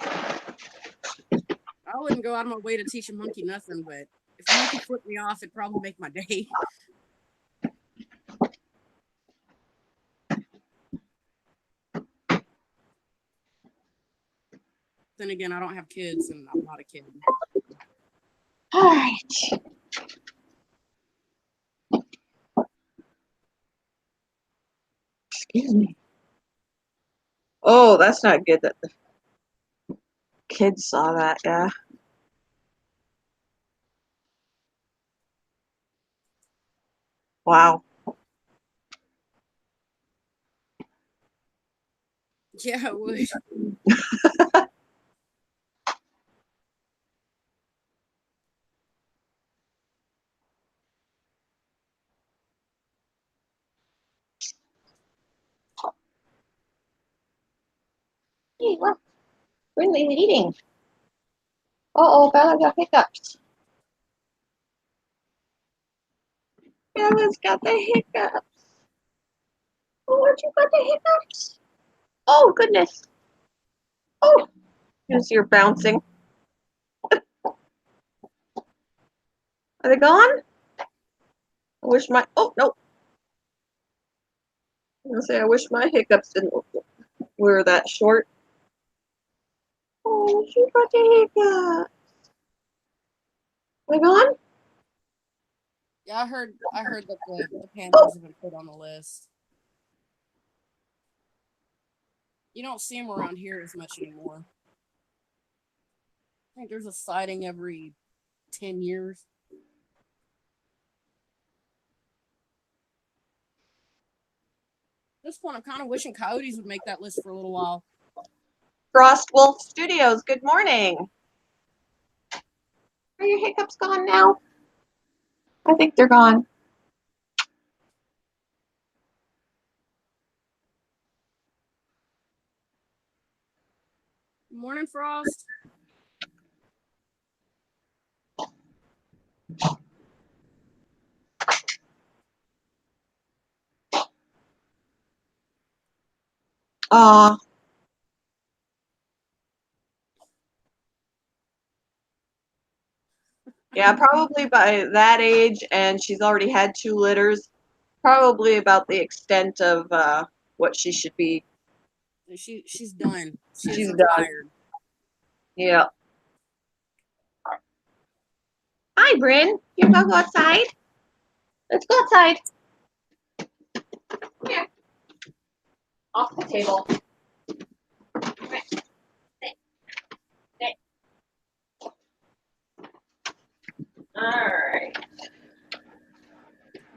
I wouldn't go out of my way to teach a monkey nothing, but if a monkey flipped me off, it'd probably make my day. Then again, I don't have kids, and I'm not a kid. All right. Excuse me. Oh, that's not good that the kids saw that, yeah. Wow. Yeah, it would. Hey, look. Brindley's eating. Uh-oh, Bella got hiccups. Bella's got the hiccups. Oh, what you got the hiccups? Oh, goodness. Oh, here's your bouncing. Are they gone? I wish my, oh, no. I'm gonna say I wish my hiccups didn't were that short. Oh, she got the hiccups. Are they gone? Yeah, I heard that the Panthers have been put on the list. You don't see them around here as much anymore. I think there's a sighting every 10 years. At this point, I'm kind of wishing coyotes would make that list for a little while. Frost Wolf Studios, good morning. Are your hiccups gone now? I think they're gone. Morning, Frost. Yeah, probably by that age, and she's already had 2 litters. Probably about the extent of what she should be. She's done. She She's is done. retired. Yeah. Hi, Bryn. You wanna go outside? Let's go outside. Come here. Off the table. right.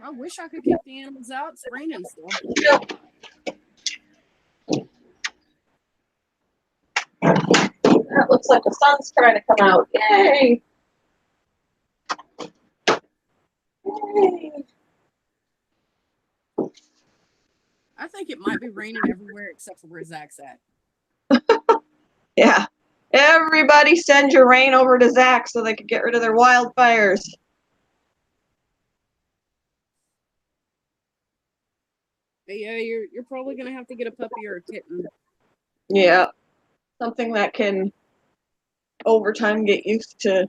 I wish I could kick the animals out. It's raining still. That looks like the sun's trying to come out. Yay! Yay! I think it might be raining everywhere except for where Zach's at. Yeah. Everybody send your rain over to Zach so they can get rid of their wildfires. But yeah, you're probably gonna have to get a puppy or a kitten. Yeah. Something that can over time get used to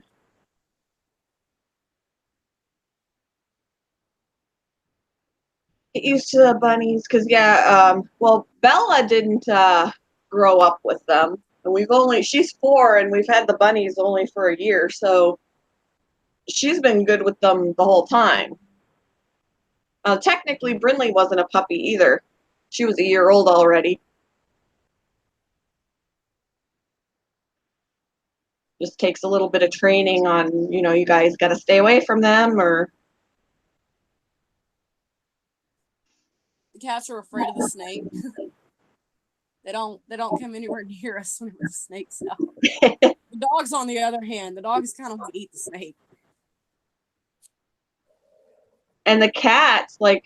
the bunnies, because well, Bella didn't grow up with them, and she's 4 and we've had the bunnies only for a year, so she's been good with them the whole time. Technically Brinley wasn't a puppy either. She was a year old already. Just takes a little bit of training on, you guys got to stay away from them, or The cats are afraid of the snake. They don't come anywhere near us when the snake's out. The dogs, on the other hand, the dogs kind of want to eat the snake. and the cats, the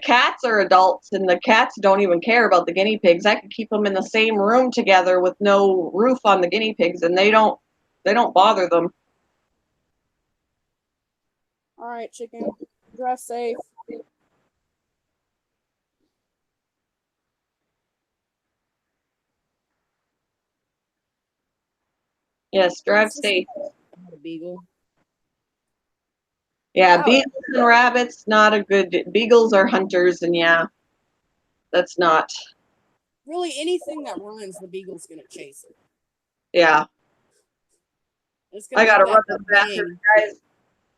cats are adults, and the cats don't even care about the guinea pigs. I could keep them in the same room together with no roof on the guinea pigs, and they don't bother them. All right, chicken, drive safe. Yes, drive safe. A beagle. Yeah, Oh. beagles and rabbits, not a good. Beagles are hunters, and yeah, that's not. Really, anything that runs, the beagle's gonna chase it. Yeah. It's gonna I gotta make run that to the bathroom, bang. guys.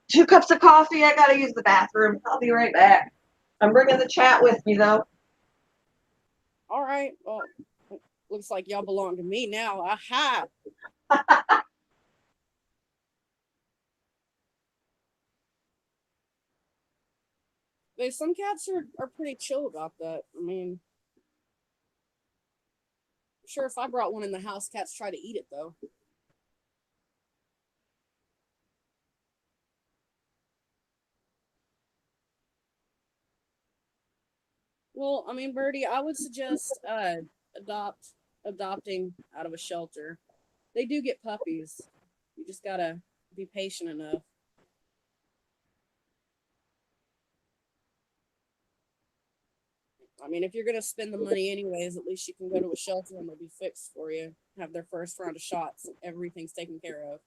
2 cups of coffee. I gotta use the bathroom. I'll be right back. I'm bringing the chat with me, though. All right. Well, looks like y'all belong to me now. Aha! But some cats are pretty chill about that. I mean, I'm sure if I brought one in the house, cats try to eat it though. Well, I mean, Birdie, I would suggest adopting out of a shelter. They do get puppies. You just gotta be patient enough. I mean, if you're gonna spend the money anyways, at least you can go to a shelter and they'll be fixed for you. Have their first round of shots. Everything's taken care of.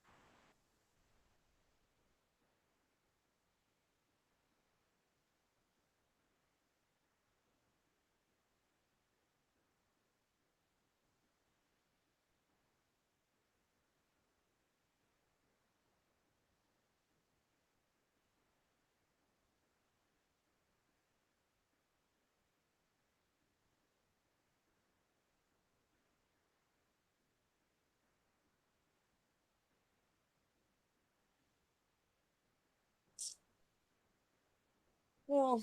Well,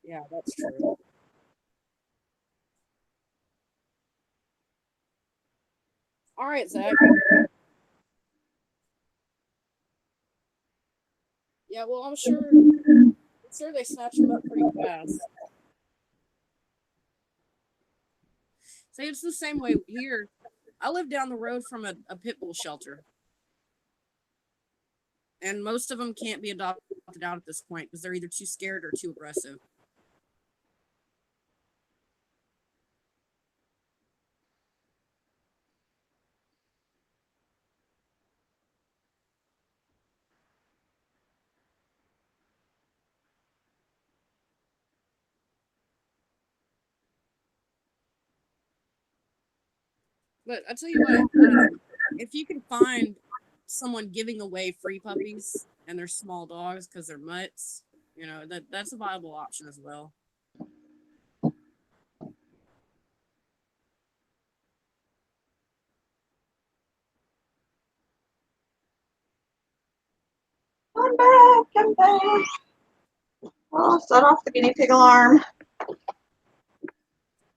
yeah, that's true. All right, Zach. Yeah, well, I'm sure they snatch them up pretty fast. See, it's the same way here. I live down the road from a pit bull shelter. And most of them can't be adopted out at this point because they're either too scared or too aggressive. But I tell you what, if you can find someone giving away free puppies and they're small dogs because they're mutts, that's a viable option as well. Come Well, set off the guinea pig alarm.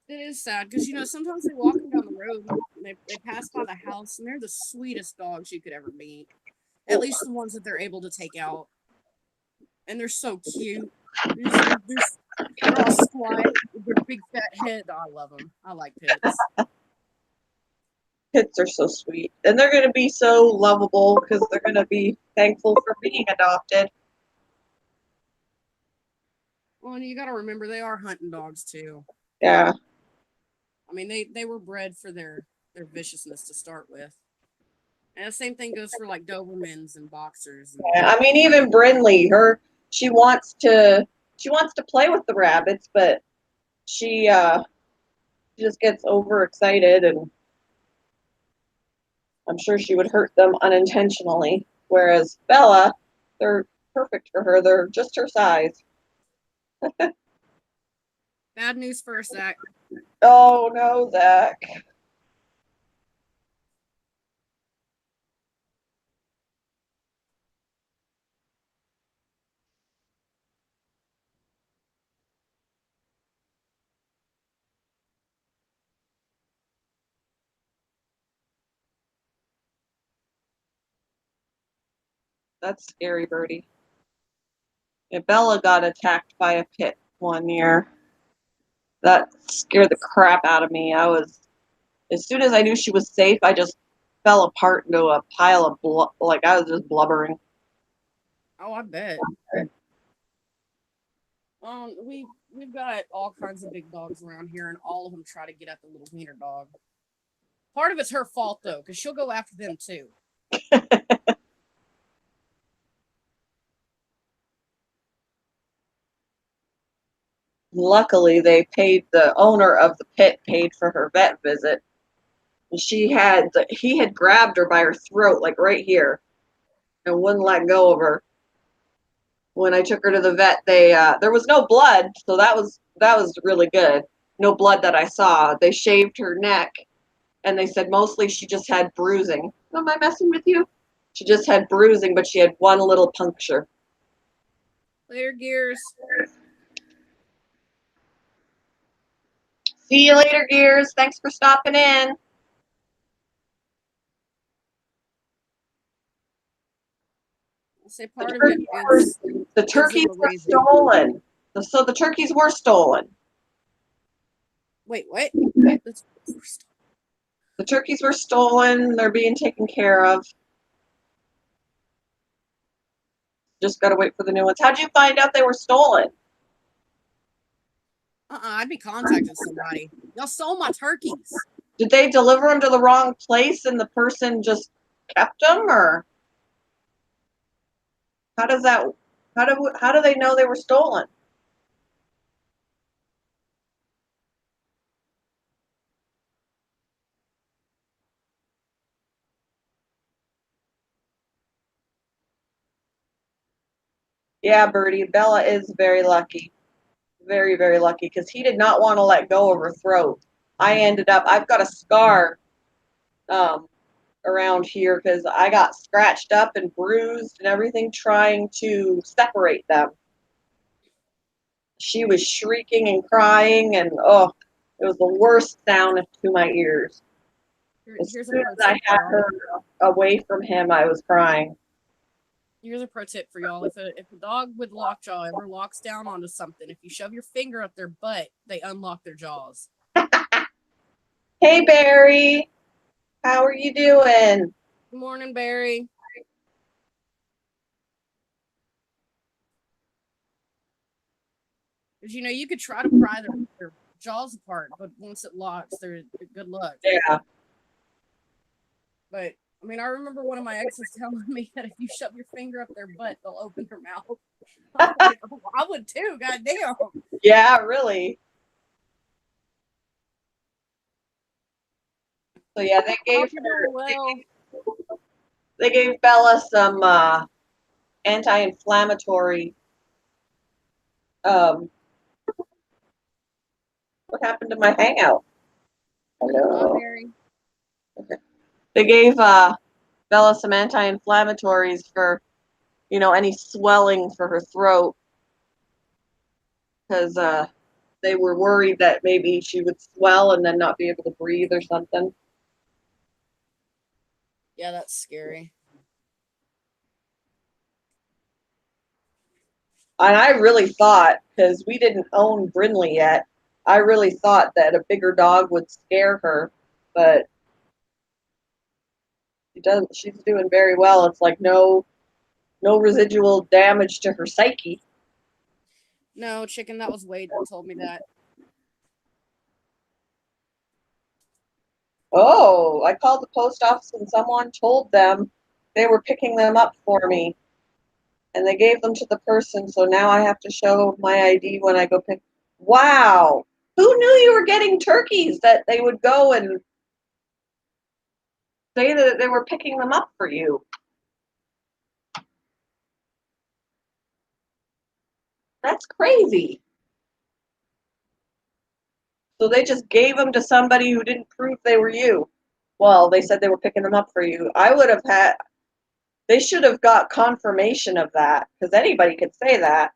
It is sad because sometimes they walk them down the road and they pass by the house and they're the sweetest dogs you could ever meet. At least the ones that they're able to take out. And they're so cute. They're all squat with their big fat head. Oh, I love them. I like pits. Pits are so sweet. And they're going to be so lovable because they're going to be thankful for being adopted. Well, and you got to remember they are hunting dogs too. Yeah. I mean, they were bred for their viciousness to start with. And the same thing goes for like Dobermans and Boxers. And, Yeah. I mean, even Brinley, she wants to play with the rabbits, but she just gets overexcited, and I'm sure she would hurt them unintentionally. Whereas Bella, they're perfect for her. They're just her size. Bad news first, Zach. Oh no, Zach. That's scary, Birdie. Yeah, Bella got attacked by a pit one year. That scared the crap out of me. As soon as I knew she was safe, I just fell apart into a pile of like I was just blubbering. Oh, I bet. We've got all kinds of big dogs around here, and all of them try to get at the little wiener dog. Part of it's her fault though, because she'll go after them too. Luckily, the owner of the pit paid for her vet visit. And he had grabbed her by her throat, like right here, and wouldn't let go of her. When I took her to the vet, there was no blood, so that was really good. No blood that I saw. They shaved her neck, and they said mostly she just had bruising. Am I messing with you? She just had bruising, but she had one little puncture. Later, Gears. See you later, Gears. Thanks for stopping in. I'll say part of it is The turkeys were stolen. So the turkeys were stolen. Wait, what? The turkeys were stolen. They're being taken care of. Just got to wait for the new ones. How'd you find out they were stolen? I'd be contacting somebody. Y'all stole my turkeys. Did they deliver them to the wrong place and the person just kept them, or how does that? How do they know they were stolen? Yeah, Birdie, Bella is very lucky. Very, very lucky because he did not want to let go of her throat. I've got a scar around here because I got scratched up and bruised and everything trying to separate them. She was shrieking and crying, and oh, it was the worst sound to my ears. As Here's soon as I had her away from him, I was crying. Here's a pro tip for y'all. If a dog with lockjaw ever locks down onto something, if you shove your finger up their butt, they unlock their jaws. Hey, Barry. How are you doing? Good morning, Barry. Because you could try to pry their jaws apart, but once it locks, they're good luck. Yeah. But I mean, I remember one of my exes telling me that if you shove your finger up their butt, they'll open their mouth. I would too, goddamn. Yeah, really. So yeah, they gave Bella some anti-inflammatory. What happened to my hangout? Hello. Barry. Okay. They gave Bella some anti-inflammatories for you know, any swelling for her throat, because they were worried that maybe she would swell and then not be able to breathe or something. Yeah, that's scary. And I really thought, because we didn't own Brinley yet, I really thought that a bigger dog would scare her, but she's doing very well. It's like no residual damage to her psyche. No, chicken, that was Wade that told me that. Oh, I called the post office and someone told them they were picking them up for me. And they gave them to the person, so now I have to show my ID when I go pick. Wow! Who knew you were getting turkeys that they would go and say that they were picking them up for you? That's crazy. So they just gave them to somebody who didn't prove they were you. Well, they said they were picking them up for you. I would have had, they should have got confirmation of that, because anybody could say that.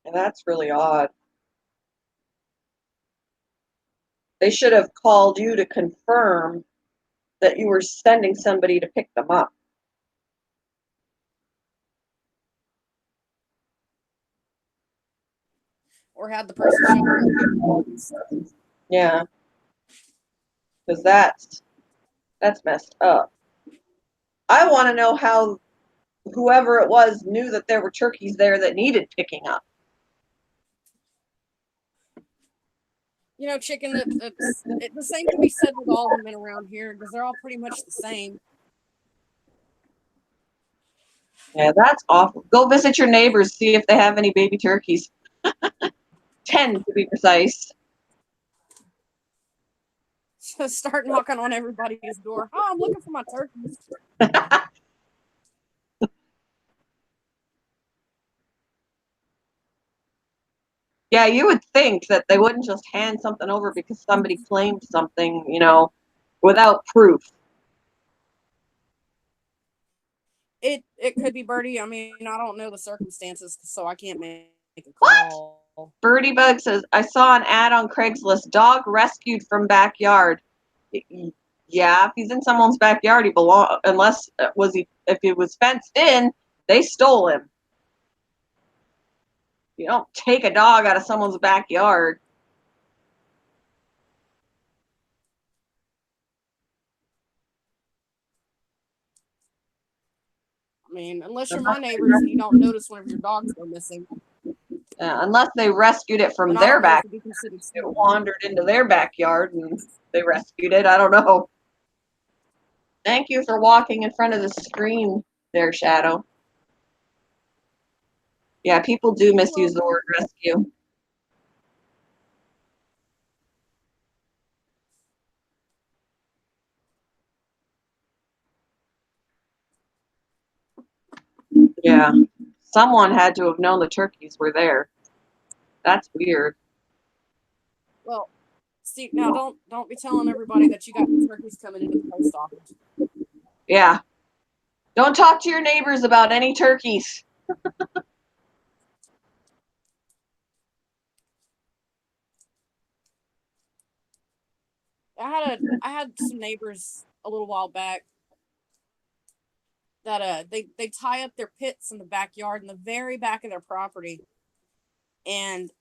And that's really odd. They should have called you to confirm that you were sending somebody to pick them up. Or had the person show up. Yeah. Because that's messed up. I want to know how whoever it was knew that there were turkeys there that needed picking up. You know, chicken, the same can be said with all the men around here because they're all pretty much the same. Yeah, that's awful. Go visit your neighbors, see if they have any baby turkeys. 10 to be precise. So start knocking on everybody's door. Oh, I'm looking for my turkeys. Yeah, you would think that they wouldn't just hand something over because somebody claimed something, you know, without proof. It could be Birdie. I mean, I don't know the circumstances, so I can't make a call. What? Birdie Bug says, I saw an ad on Craigslist. Dog rescued from backyard. Yeah, if he's in someone's backyard, he belong. Unless if he was fenced in, they stole him. You don't take a dog out of someone's backyard. I mean, unless you're my neighbors and you don't notice whenever your dogs go missing. Unless they rescued it from Then I their don't know if back. it'd be considered It stealing. wandered into their backyard and they rescued it. I don't know. Thank you for walking in front of the screen there, Shadow. Yeah, people do misuse the word rescue. Yeah. Someone had to have known the turkeys were there. That's weird. Well, see, now don't be telling everybody that you got turkeys coming into the post office. Yeah. Don't talk to your neighbors about any turkeys. I had some neighbors a little while back that they tie up their pits in the backyard in the very back of their property, and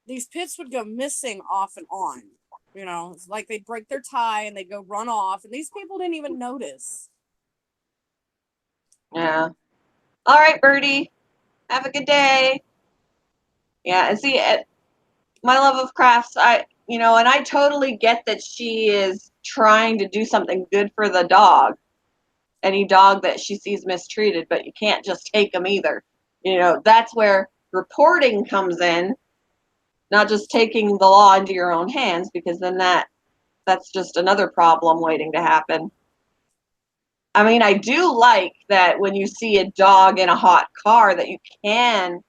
these pits would go missing off and on. You know, it's like they'd break their tie and they'd go run off, and these people didn't even notice. Yeah. All right, Birdie. Have a good day. Yeah, and see, my love of crafts, and I totally get that she is trying to do something good for the dog. Any dog that she sees mistreated, but you can't just take them either. That's where reporting comes in. not just taking the law into your own hands, because then that's just another problem waiting to happen. I mean, I do like that when you see a dog in a hot car that you can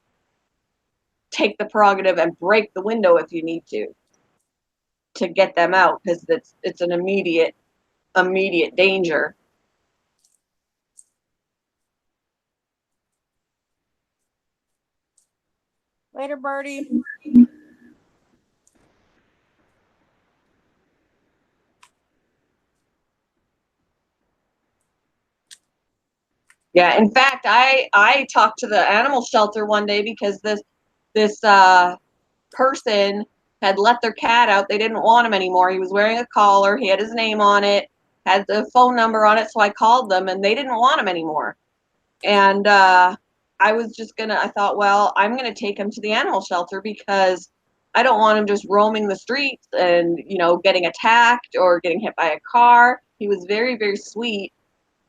take the prerogative and break the window if you need to get them out, because it's an immediate danger. Later, Birdie. Yeah, in fact, I talked to the animal shelter one day because this person had let their cat out. They didn't want him anymore. He was wearing a collar. He had his name on it, had the phone number on it. So I called them, and they didn't want him anymore. And I thought, well, I'm gonna take him to the animal shelter because I don't want him just roaming the streets and, getting attacked or getting hit by a car. He was very, very sweet.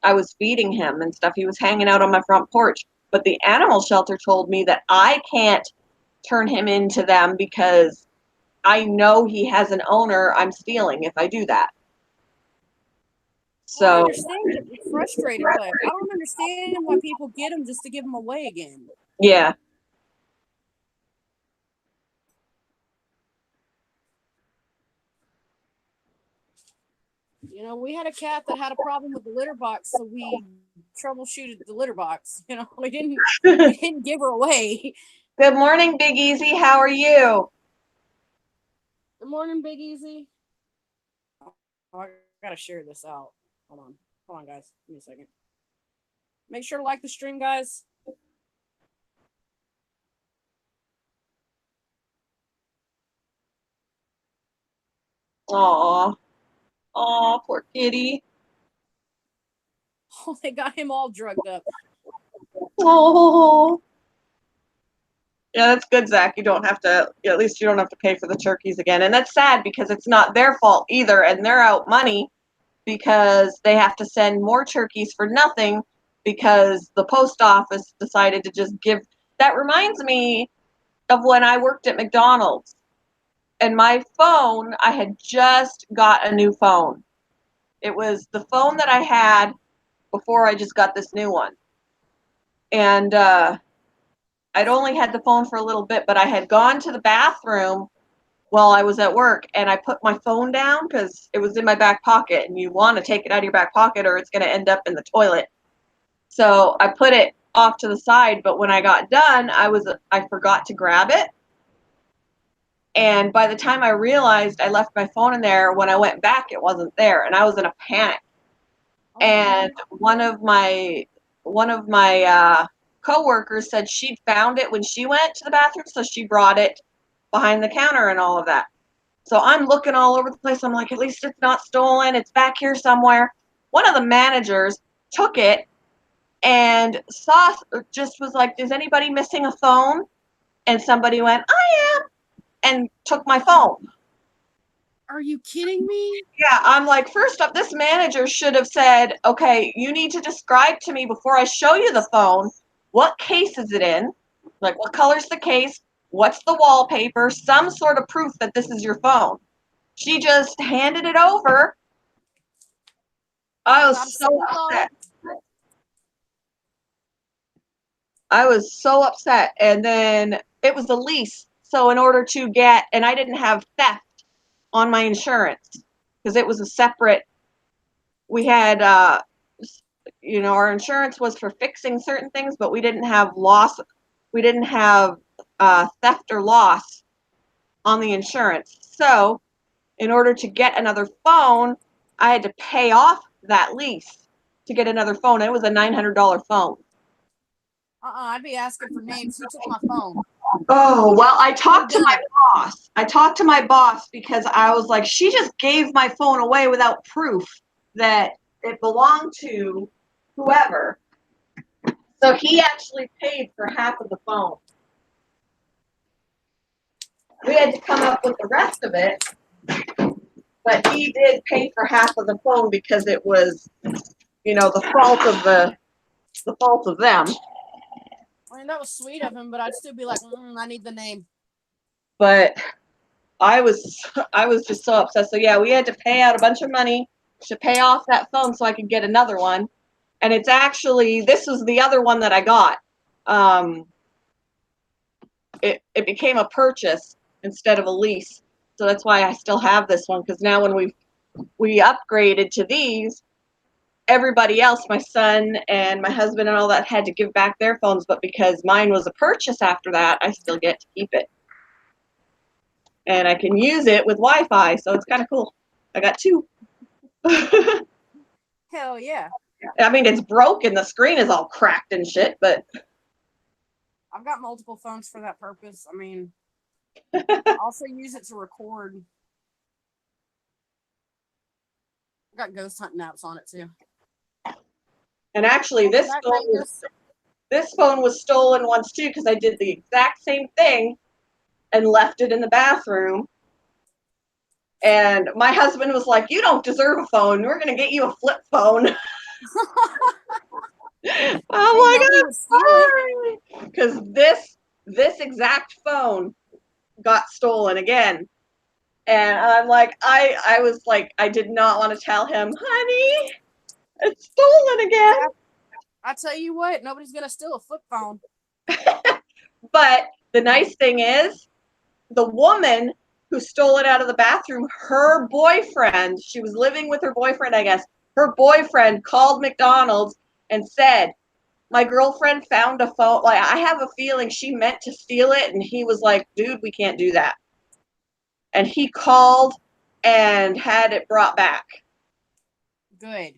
I was feeding him and stuff. He was hanging out on my front porch. But the animal shelter told me that I can't turn him into them because I know he has an owner I'm stealing if I do that. Well, I So, understand that you're frustrated, but I don't understand why people get them just to give them away again. yeah. We had a cat that had a problem with the litter box, so we troubleshooted the litter box. We didn't give her away. Good morning, Big Easy. How are you? Good morning, Big Easy. Oh, I gotta share this out. Hold on, guys. Give me a second. Make sure to like the stream, guys. Aw. Aw, poor kitty. Oh, they got him all drugged up. Oh. Yeah, that's good, Zach. You don't have to, at least you don't have to pay for the turkeys again. And that's sad because it's not their fault either. And they're out money because they have to send more turkeys for nothing because the post office decided to just give. That reminds me of when I worked at McDonald's. And my phone, I had just got a new phone. It was the phone that I had before I just got this new one. And I'd only had the phone for a little bit, but I had gone to the bathroom while I was at work, and I put my phone down because it was in my back pocket, and you want to take it out of your back pocket or it's going to end up in the toilet. So I put it off to the side, but when I got done, I forgot to grab it. And by the time I realized I left my phone in there, when I went back, it wasn't there, and I was in a panic. And one of my coworkers said she'd found it when she went to the bathroom, so she brought it behind the counter and all of that. So I'm looking all over the place. I'm like, at least it's not stolen. It's back here somewhere. One of the managers took it and was like, is anybody missing a phone? And somebody went, I am, and took my phone. Are you kidding me? Yeah, I'm like, first up, this manager should have said, okay, you need to describe to me before I show you the phone, what case is it in? Like, what color's the case? What's the wallpaper? Some sort of proof that this is your phone. She just handed it over. I was so upset. I was so upset. And then it was a lease. So in order to get, and I didn't have theft on my insurance because it was a separate, we had, our insurance was for fixing certain things, but we didn't have loss. We didn't have theft or loss on the insurance. So in order to get another phone, I had to pay off that lease to get another phone. It was a $900 phone. I'd be asking for names. Who took my phone? Oh, well, I talked to my boss. I talked to my boss because I was like, she just gave my phone away without proof that it belonged to whoever. So he actually paid for half of the phone. We had to come up with the rest of it, but he did pay for half of the phone because it was, the fault of them. I mean, that was sweet of him, but I'd still be like, I need the name. But I was just so upset. So yeah, we had to pay out a bunch of money to pay off that phone so I could get another one. And it's actually, this was the other one that I got. It became a purchase instead of a lease. So that's why I still have this one, because now when we upgraded to these, everybody else, my son and my husband and all that, had to give back their phones, but because mine was a purchase after that, I still get to keep it. And I can use it with Wi-Fi, so it's kind of cool. I got two. Hell yeah. I mean, it's broken. The screen is all cracked and shit, but I've got multiple phones for that purpose. I mean, I also use it to record. I've got ghost hunting apps on it too. and actually this That phone was, Vegas- this phone was stolen once too, because I did the exact same thing and left it in the bathroom. And my husband was like, "You don't deserve a phone. We're gonna get you a flip phone." I'm like, nobody would steal it. because this exact phone got stolen again. And I'm like, I was like, I did not want to tell him, honey, it's stolen again. I tell you what, nobody's gonna steal a flip phone. But the nice thing is, the woman who stole it out of the bathroom, her boyfriend, she was living with her boyfriend, I guess. Her boyfriend called McDonald's and said, "My girlfriend found a phone. Like, I have a feeling she meant to steal it." And he was like, "Dude, we can't do that." And he called and had it brought back. Good.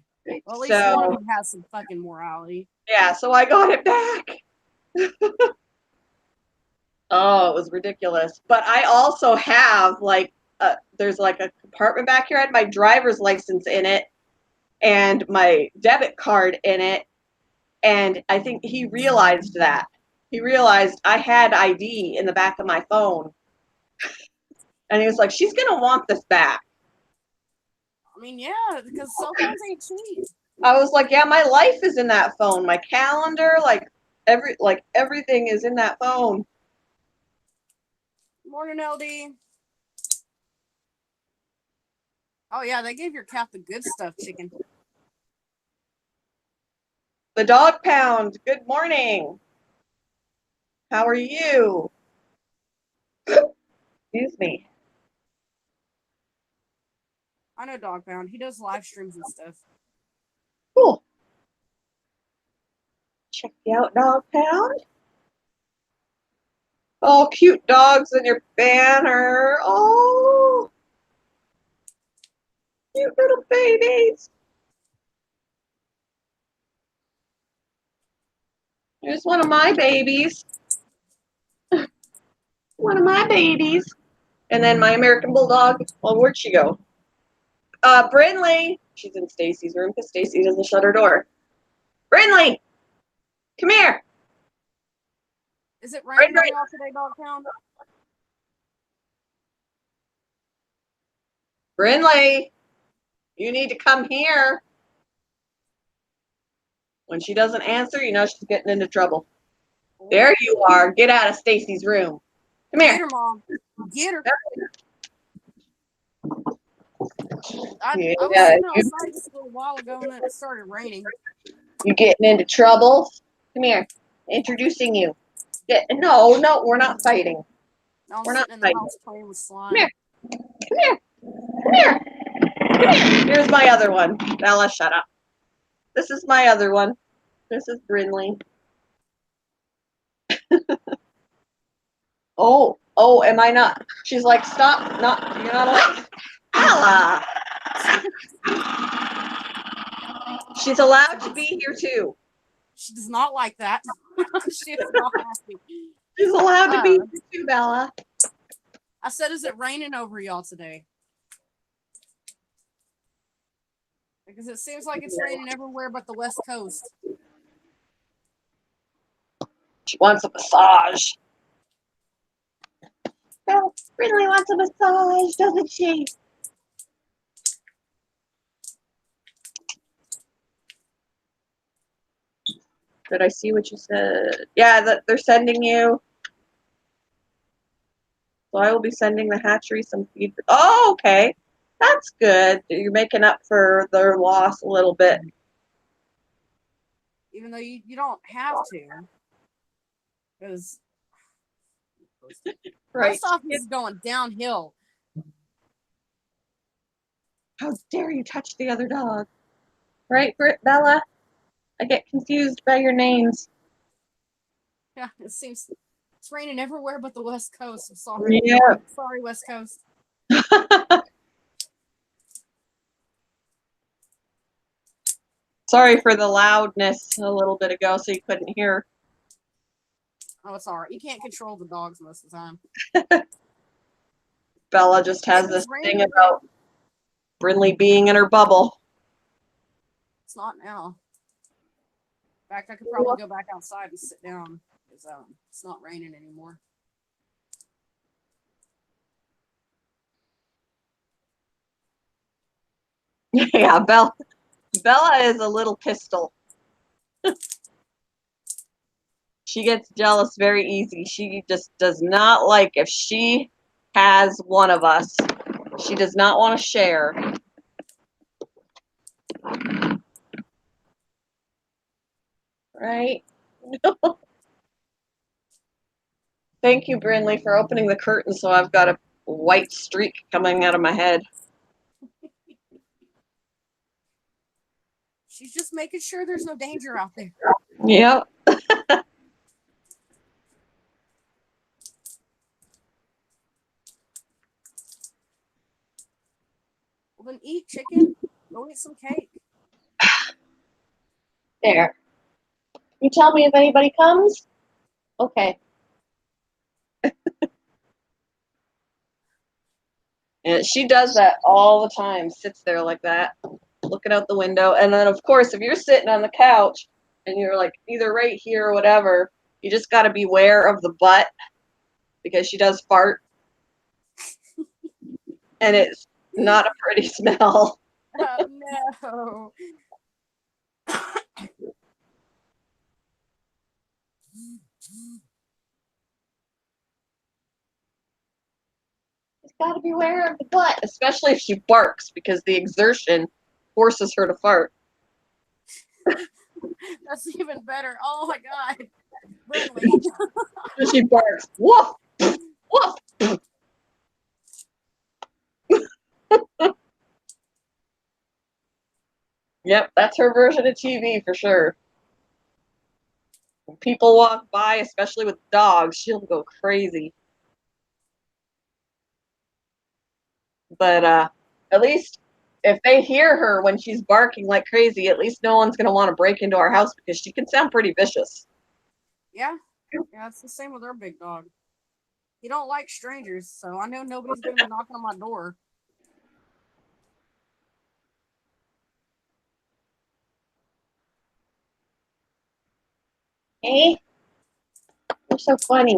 Well, at least one So of them has some fucking morality. yeah, so I got it back. Oh, it was ridiculous. But I also have like there's like a compartment back here. I had my driver's license in it and my debit card in it. And I think he realized that. He realized I had ID in the back of my phone. And he was like, "She's gonna want this back." I mean, yeah, because cell phones ain't cheap. I was like, "Yeah, my life is in that phone. My calendar, like everything is in that phone." Morning, LD. Oh yeah, they gave your cat the good stuff, chicken. The dog pound. Good morning. How are you? Excuse me. I know Dog Pound. He does live streams and stuff. Cool. Check you out, dog pound. Oh, cute dogs in your banner. Oh, cute little babies. Here's one of my babies. One of my babies. And then my American Bulldog. Well, where'd she go? Brinley. She's in Stacy's room because Stacy doesn't shut her door. Brinley, come here. Is it raining Right. on y'all today, Dog Pound? Brinley, you need to come here. When she doesn't answer, you know she's getting into trouble. There you are. Get out of Stacy's room. Come Get here. her, Mom. Get her. I was Yeah, sitting outside just a little while ago and it started raining. you getting into trouble? Come here. Introducing you. No, we're not fighting. Now I'm We're not sitting in the fighting. house playing with slime. Come here. Come here. Come here. Come here. Here's my other one. Bella, shut up. This is my other one. This is Brinley. Oh, am I not? She's like, "Stop. Not, you're not allowed." Bella. She's allowed to be here too. She does not like that. She is not happy. She's allowed to be here too, Bella. I said, is it raining over y'all today? Because it seems like it's raining everywhere but the West Coast. She wants a massage. Bella really wants a massage, doesn't she? Did I see what you said? Yeah, that they're sending you. So I will be sending the hatchery some feed. Oh, okay. That's good. You're making up for their loss a little bit. Even though you don't have to. Because Right. post office is going downhill. How dare you touch the other dog? Right, Bella? I get confused by your names. Yeah, it seems it's raining everywhere but the West Coast. I'm sorry. Yeah. Sorry, West Coast. Sorry for the loudness a little bit ago, so you couldn't hear. Oh, it's all right. You can't control the dogs most of the time. Bella just has It this was raining thing a bit. about Brinley being in her bubble. It's not now. In fact, I could probably go back outside and sit down because it's not raining anymore. Yeah, Bella is a little pistol. She gets jealous very easy. She just does not like if she has one of us. She does not want to share. Right? Thank you, Brinley, for opening the curtain so I've got a white streak coming out of my head. She's just making sure there's no danger out there. Yep. Well, then eat chicken. Go eat some cake. There. You tell me if anybody comes? Okay. And she does that all the time, sits there like that, looking out the window. And then, of course, if you're sitting on the couch and you're like either right here or whatever, you just got to beware of the butt because she does fart. And it's not a pretty smell. Oh, no. Just got to beware of the butt, especially if she barks because the exertion forces her to fart. That's even better. Oh, my God. Brinley. So she barks, woof, woof. Yep, that's her version of TV for sure. When people walk by, especially with dogs, she'll go crazy. But at least if they hear her when she's barking like crazy, at least no one's going to want to break into our house because she can sound pretty vicious. Yeah. Yeah, it's the same with our big dog. He don't like strangers, so I know nobody's going to be knocking on my door. Hey, you're so funny.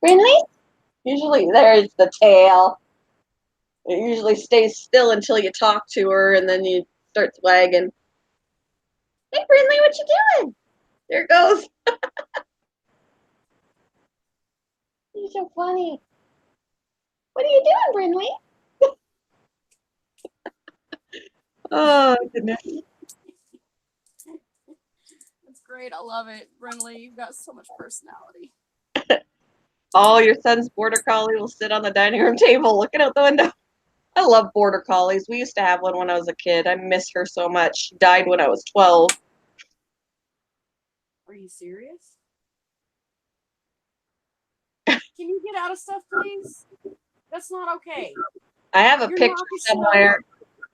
Brinley? Usually there's the tail. It usually stays still until you talk to her and then you start wagging. Hey, Brinley, what you doing? There it goes. You're so funny. What are you doing, Brinley? Oh, goodness. That's great. I love it. Brinley, you've got so much personality. Oh, your son's border collie will sit on the dining room table looking out the window. I love border collies. We used to have one when I was a kid. I miss her so much. She died when I was 12. Are you serious? Can you get out of stuff, please? That's not okay. I have a You're picture knocking shit somewhere. over.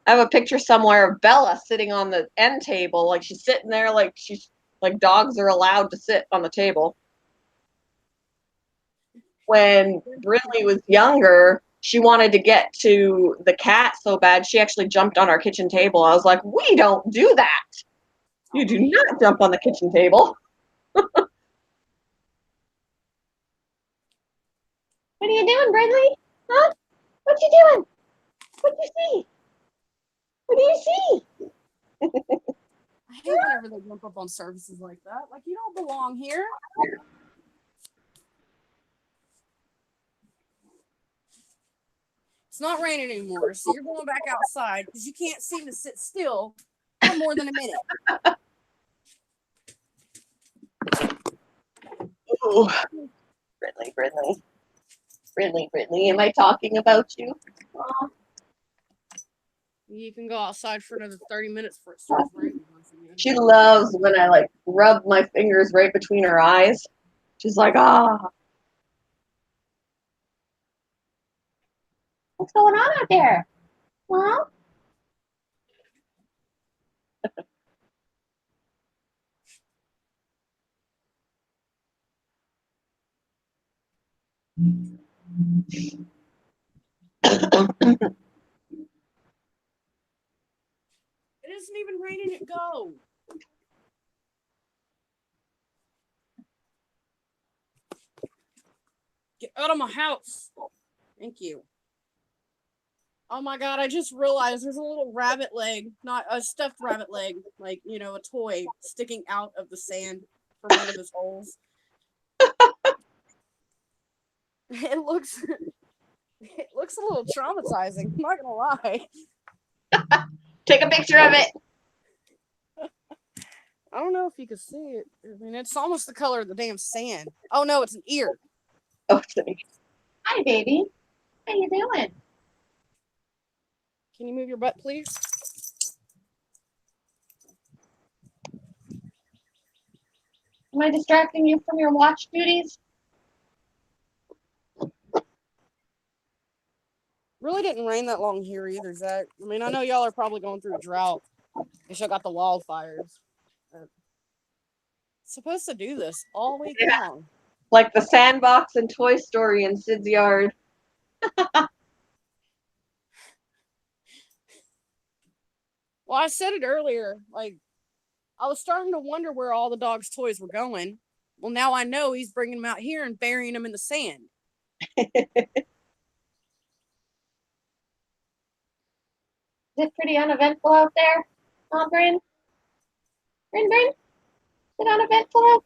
I have a picture somewhere of Bella sitting on the end table, like she's sitting there, like she's like dogs are allowed to sit on the table. When Brinley was younger, she wanted to get to the cat so bad she actually jumped on our kitchen table. I was like, "We don't do that. You do not jump on the kitchen table." What are you doing, Brinley? Huh? What you doing? What do you see? What do you see? I hate whenever they jump up on surfaces like that. Like, you don't belong here. It's not raining anymore, so you're going back outside because you can't seem to sit still for more than a minute. Ooh. Brittany, am I talking about you? Aw. You can go outside for another 30 minutes before it starts raining once again. She loves when I like rub my fingers right between her eyes. She's like, ah. What's going on out there? Huh? It isn't even raining at go. Get out of my house. Thank you. Oh my god, I just realized there's a little rabbit leg, not a stuffed rabbit leg, like, you know, a toy sticking out of the sand from one of his holes. It looks a little traumatizing, I'm not gonna lie. Take a picture of it. I don't know if you can see it. I mean, it's almost the color of the damn sand. Oh no, it's an ear. Oh, sorry. Hi, baby. How you doing? Can you move your butt, please? Am I distracting you from your watch duties? Really didn't rain that long here either, Zach. I mean, I know y'all are probably going through a drought. They still got the wildfires. It's supposed to do this all week long. Like the sandbox in Toy Story in Sid's yard. Well, I said it earlier. Like, I was starting to wonder where all the dog's toys were going. Well, now I know he's bringing them out here and burying them in the sand. Is it pretty uneventful out there? Huh, Bryn? Bryn? Is it uneventful out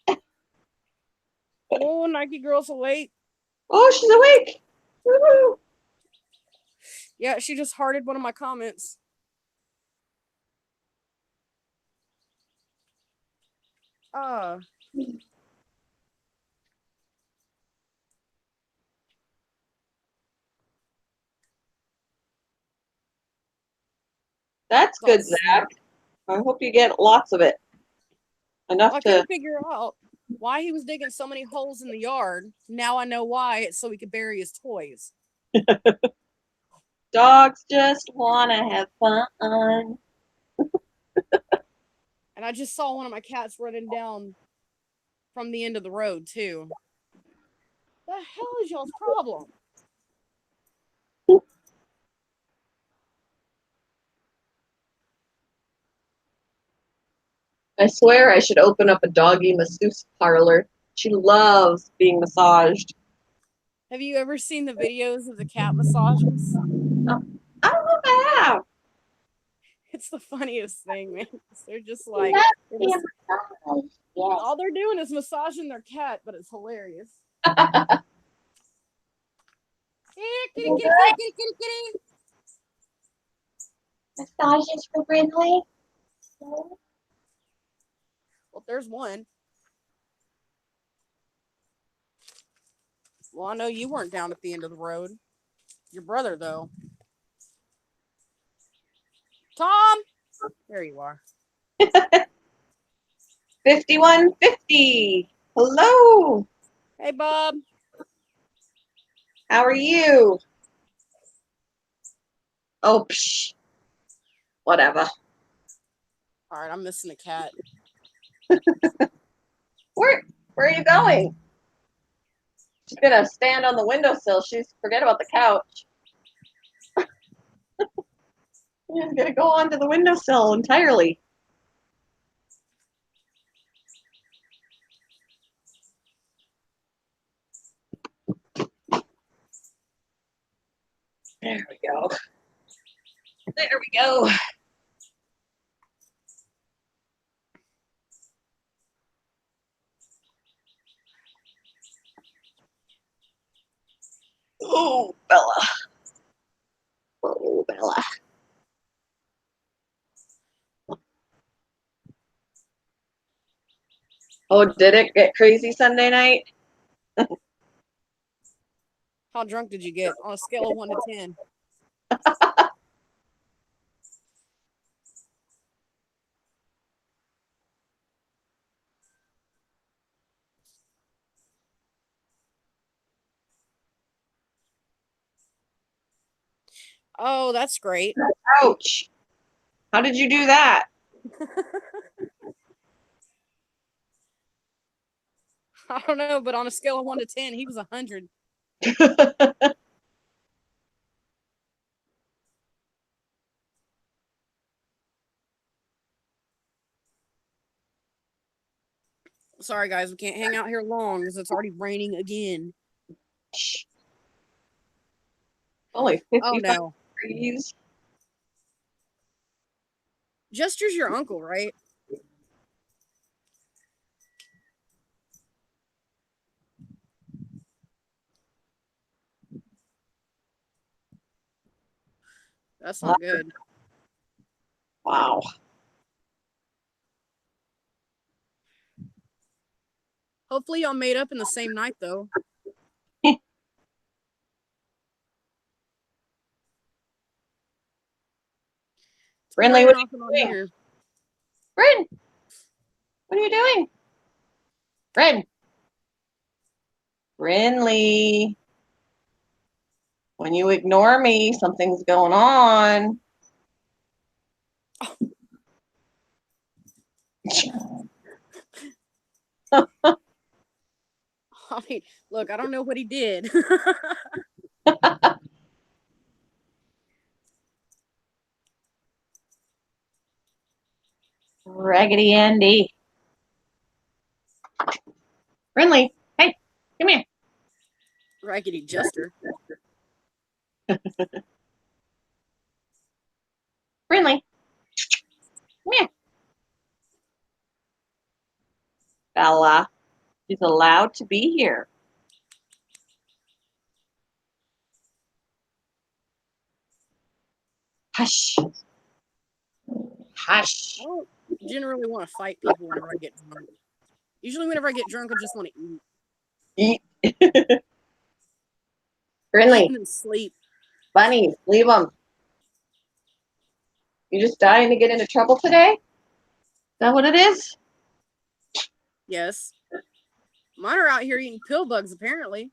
there? Oh, Nike Girl's awake. Oh, she's awake. Woo-hoo. Yeah, she just hearted one of my comments. That's good, Zach. I hope you get lots of it. Enough I to. couldn't figure out why he was digging so many holes in the yard. Now I know why. It's so he could bury his toys. Dogs just want to have fun. And I just saw one of my cats running down from the end of the road, too. The hell is y'all's problem? I swear I should open up a doggy masseuse parlor. She loves being massaged. Have you ever seen the videos of the cat massages? I don't know if I have. It's the funniest thing, man. They're just like, Love they're being just- massaged. Yes. all they're doing is massaging their cat, but it's hilarious. Kitty, kitty, kitty, kitty, kitty, kitty, kitty. Massages for Brindley. Well, there's one. Well, I know you weren't down at the end of the road. Your brother, though. Tom! There you are. 5150. Hello. Hey, Bob. How are you? Oh, psh. Whatever. All right, I'm missing a cat. Where are you going? She's gonna stand on the windowsill. Forget about the couch. She's gonna go onto the windowsill entirely. There we go. There we go. Oh, Bella. Oh, Bella. Oh, did it get crazy Sunday night? How drunk did you get on a scale of 1 to 10? Oh, that's great. Ouch. How did you do that? I don't know, but on a scale of 1 to 10, he was 100. Sorry, guys, we can't hang out here long because it's already raining again. Only Oh 55 no, degrees. Jester's your uncle, right? That's not good. Wow. Hopefully, y'all made up in the same night, though. Brinley, what are Off you and on doing? here. Bryn, what are you doing? Bryn. Brinley. When you ignore me, something's going on. I mean, look, I don't know what he did. Raggedy Andy. Brinley, hey, come here. Raggedy Jester. Brinley, come here. Bella, she's allowed to be here. Hush. Hush. I don't generally want to fight people whenever I get drunk. Usually, whenever I get drunk, I just want to eat. Eat. Eat Brinley, and then sleep. bunnies, leave them. You just dying to get into trouble today? Is that what it is? Yes. Mine are out here eating pill bugs, apparently.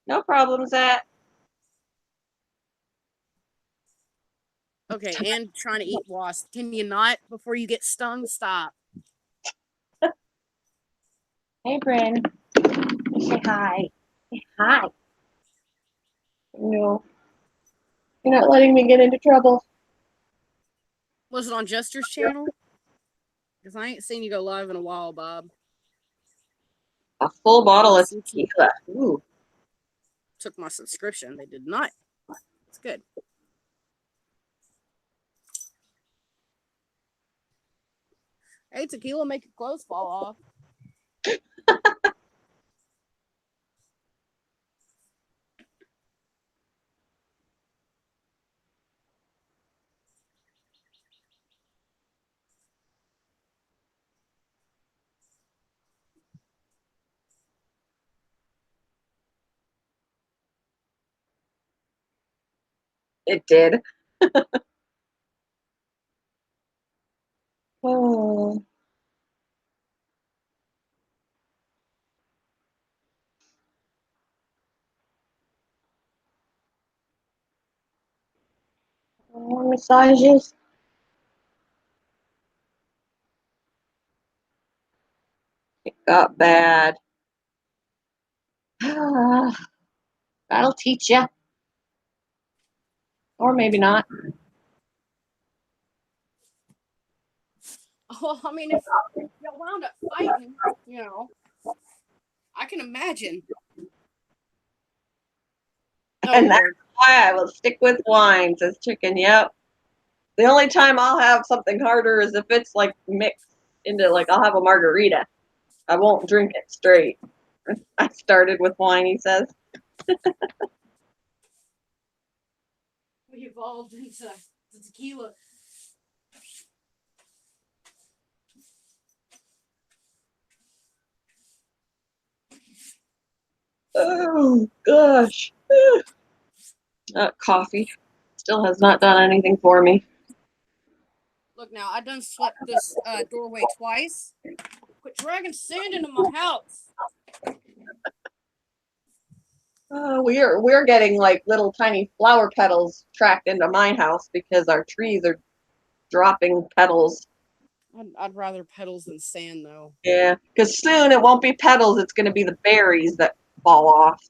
No problem, Zach. Okay, and trying to eat wasp. Can you not before you get stung? Stop. Hey, Bryn. Say hi. Say hi. No. You're not letting me get into trouble. Was it on Jester's channel? Because I ain't seen you go live in a while, Bob. A full bottle of tequila. Ooh. Took my subscription. They did not. It's good. Hey, tequila make your clothes fall off. It did. Oh. More massages. It got bad. That'll teach you. Or maybe not. Well, I mean, if you wound up fighting, you know, I can imagine. Oh, And that's Lord. why I will stick with wine, says Chicken. Yep. The only time I'll have something harder is if it's like mixed into, like, I'll have a margarita. I won't drink it straight. I started with wine, he says. We evolved into tequila. Oh, gosh. Coffee still has not done anything for me. Look now, I done swept this doorway twice. Quit dragging sand into my house. We're getting like little tiny flower petals tracked into my house because our trees are dropping petals. I'd rather petals than sand, though. Yeah, because soon it won't be petals; it's going to be the berries that fall off.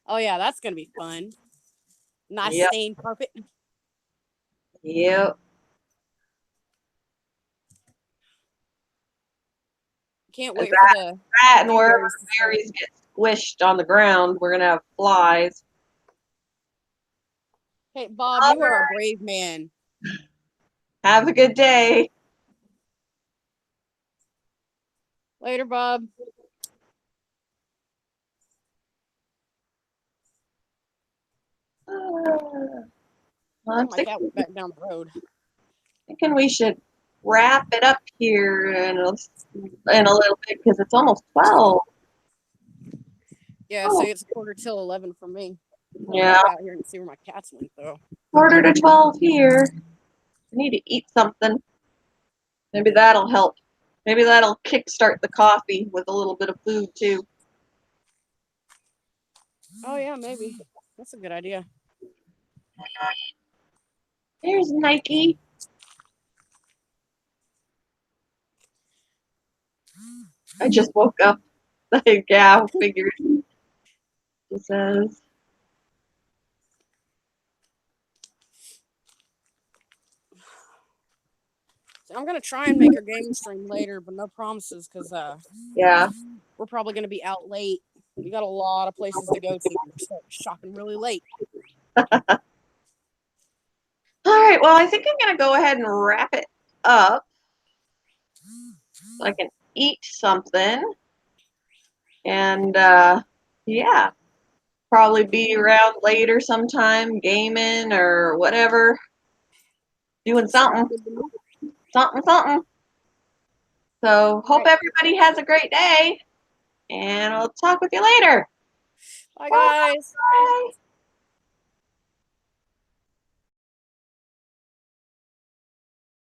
Oh yeah, that's gonna be fun. Nice Yep. stained carpet. Yep. Can't wait That- for the That and wherever berries to start. berries get squished on the ground, we're going to have flies. Hey Bob, you are a brave man. Have a good day. Later, Bob. I'm My cat went back down the road. thinking we should wrap it up here in a little bit because it's almost 12. Yeah, Oh. say it's 11:15 for me. I'll Yeah, back out here and see where my cats went though. quarter to 12 here. I need to eat something. Maybe that'll help. Maybe that'll kickstart the coffee with a little bit of food too. Oh yeah, maybe. That's a good idea. There's Nike. I just woke up. Like, yeah, figured. She says. So I'm gonna try and make a gaming stream later, but no promises because Yeah. we're probably gonna be out late. We got a lot of places to go to. We're start shopping really late. All right. Well, I think I'm gonna go ahead and wrap it up so I can eat something. And yeah, probably be around later sometime, gaming or whatever, doing something, Good to know. something. So hope Right. everybody has a great day, and I'll talk with you later. Bye guys. Bye.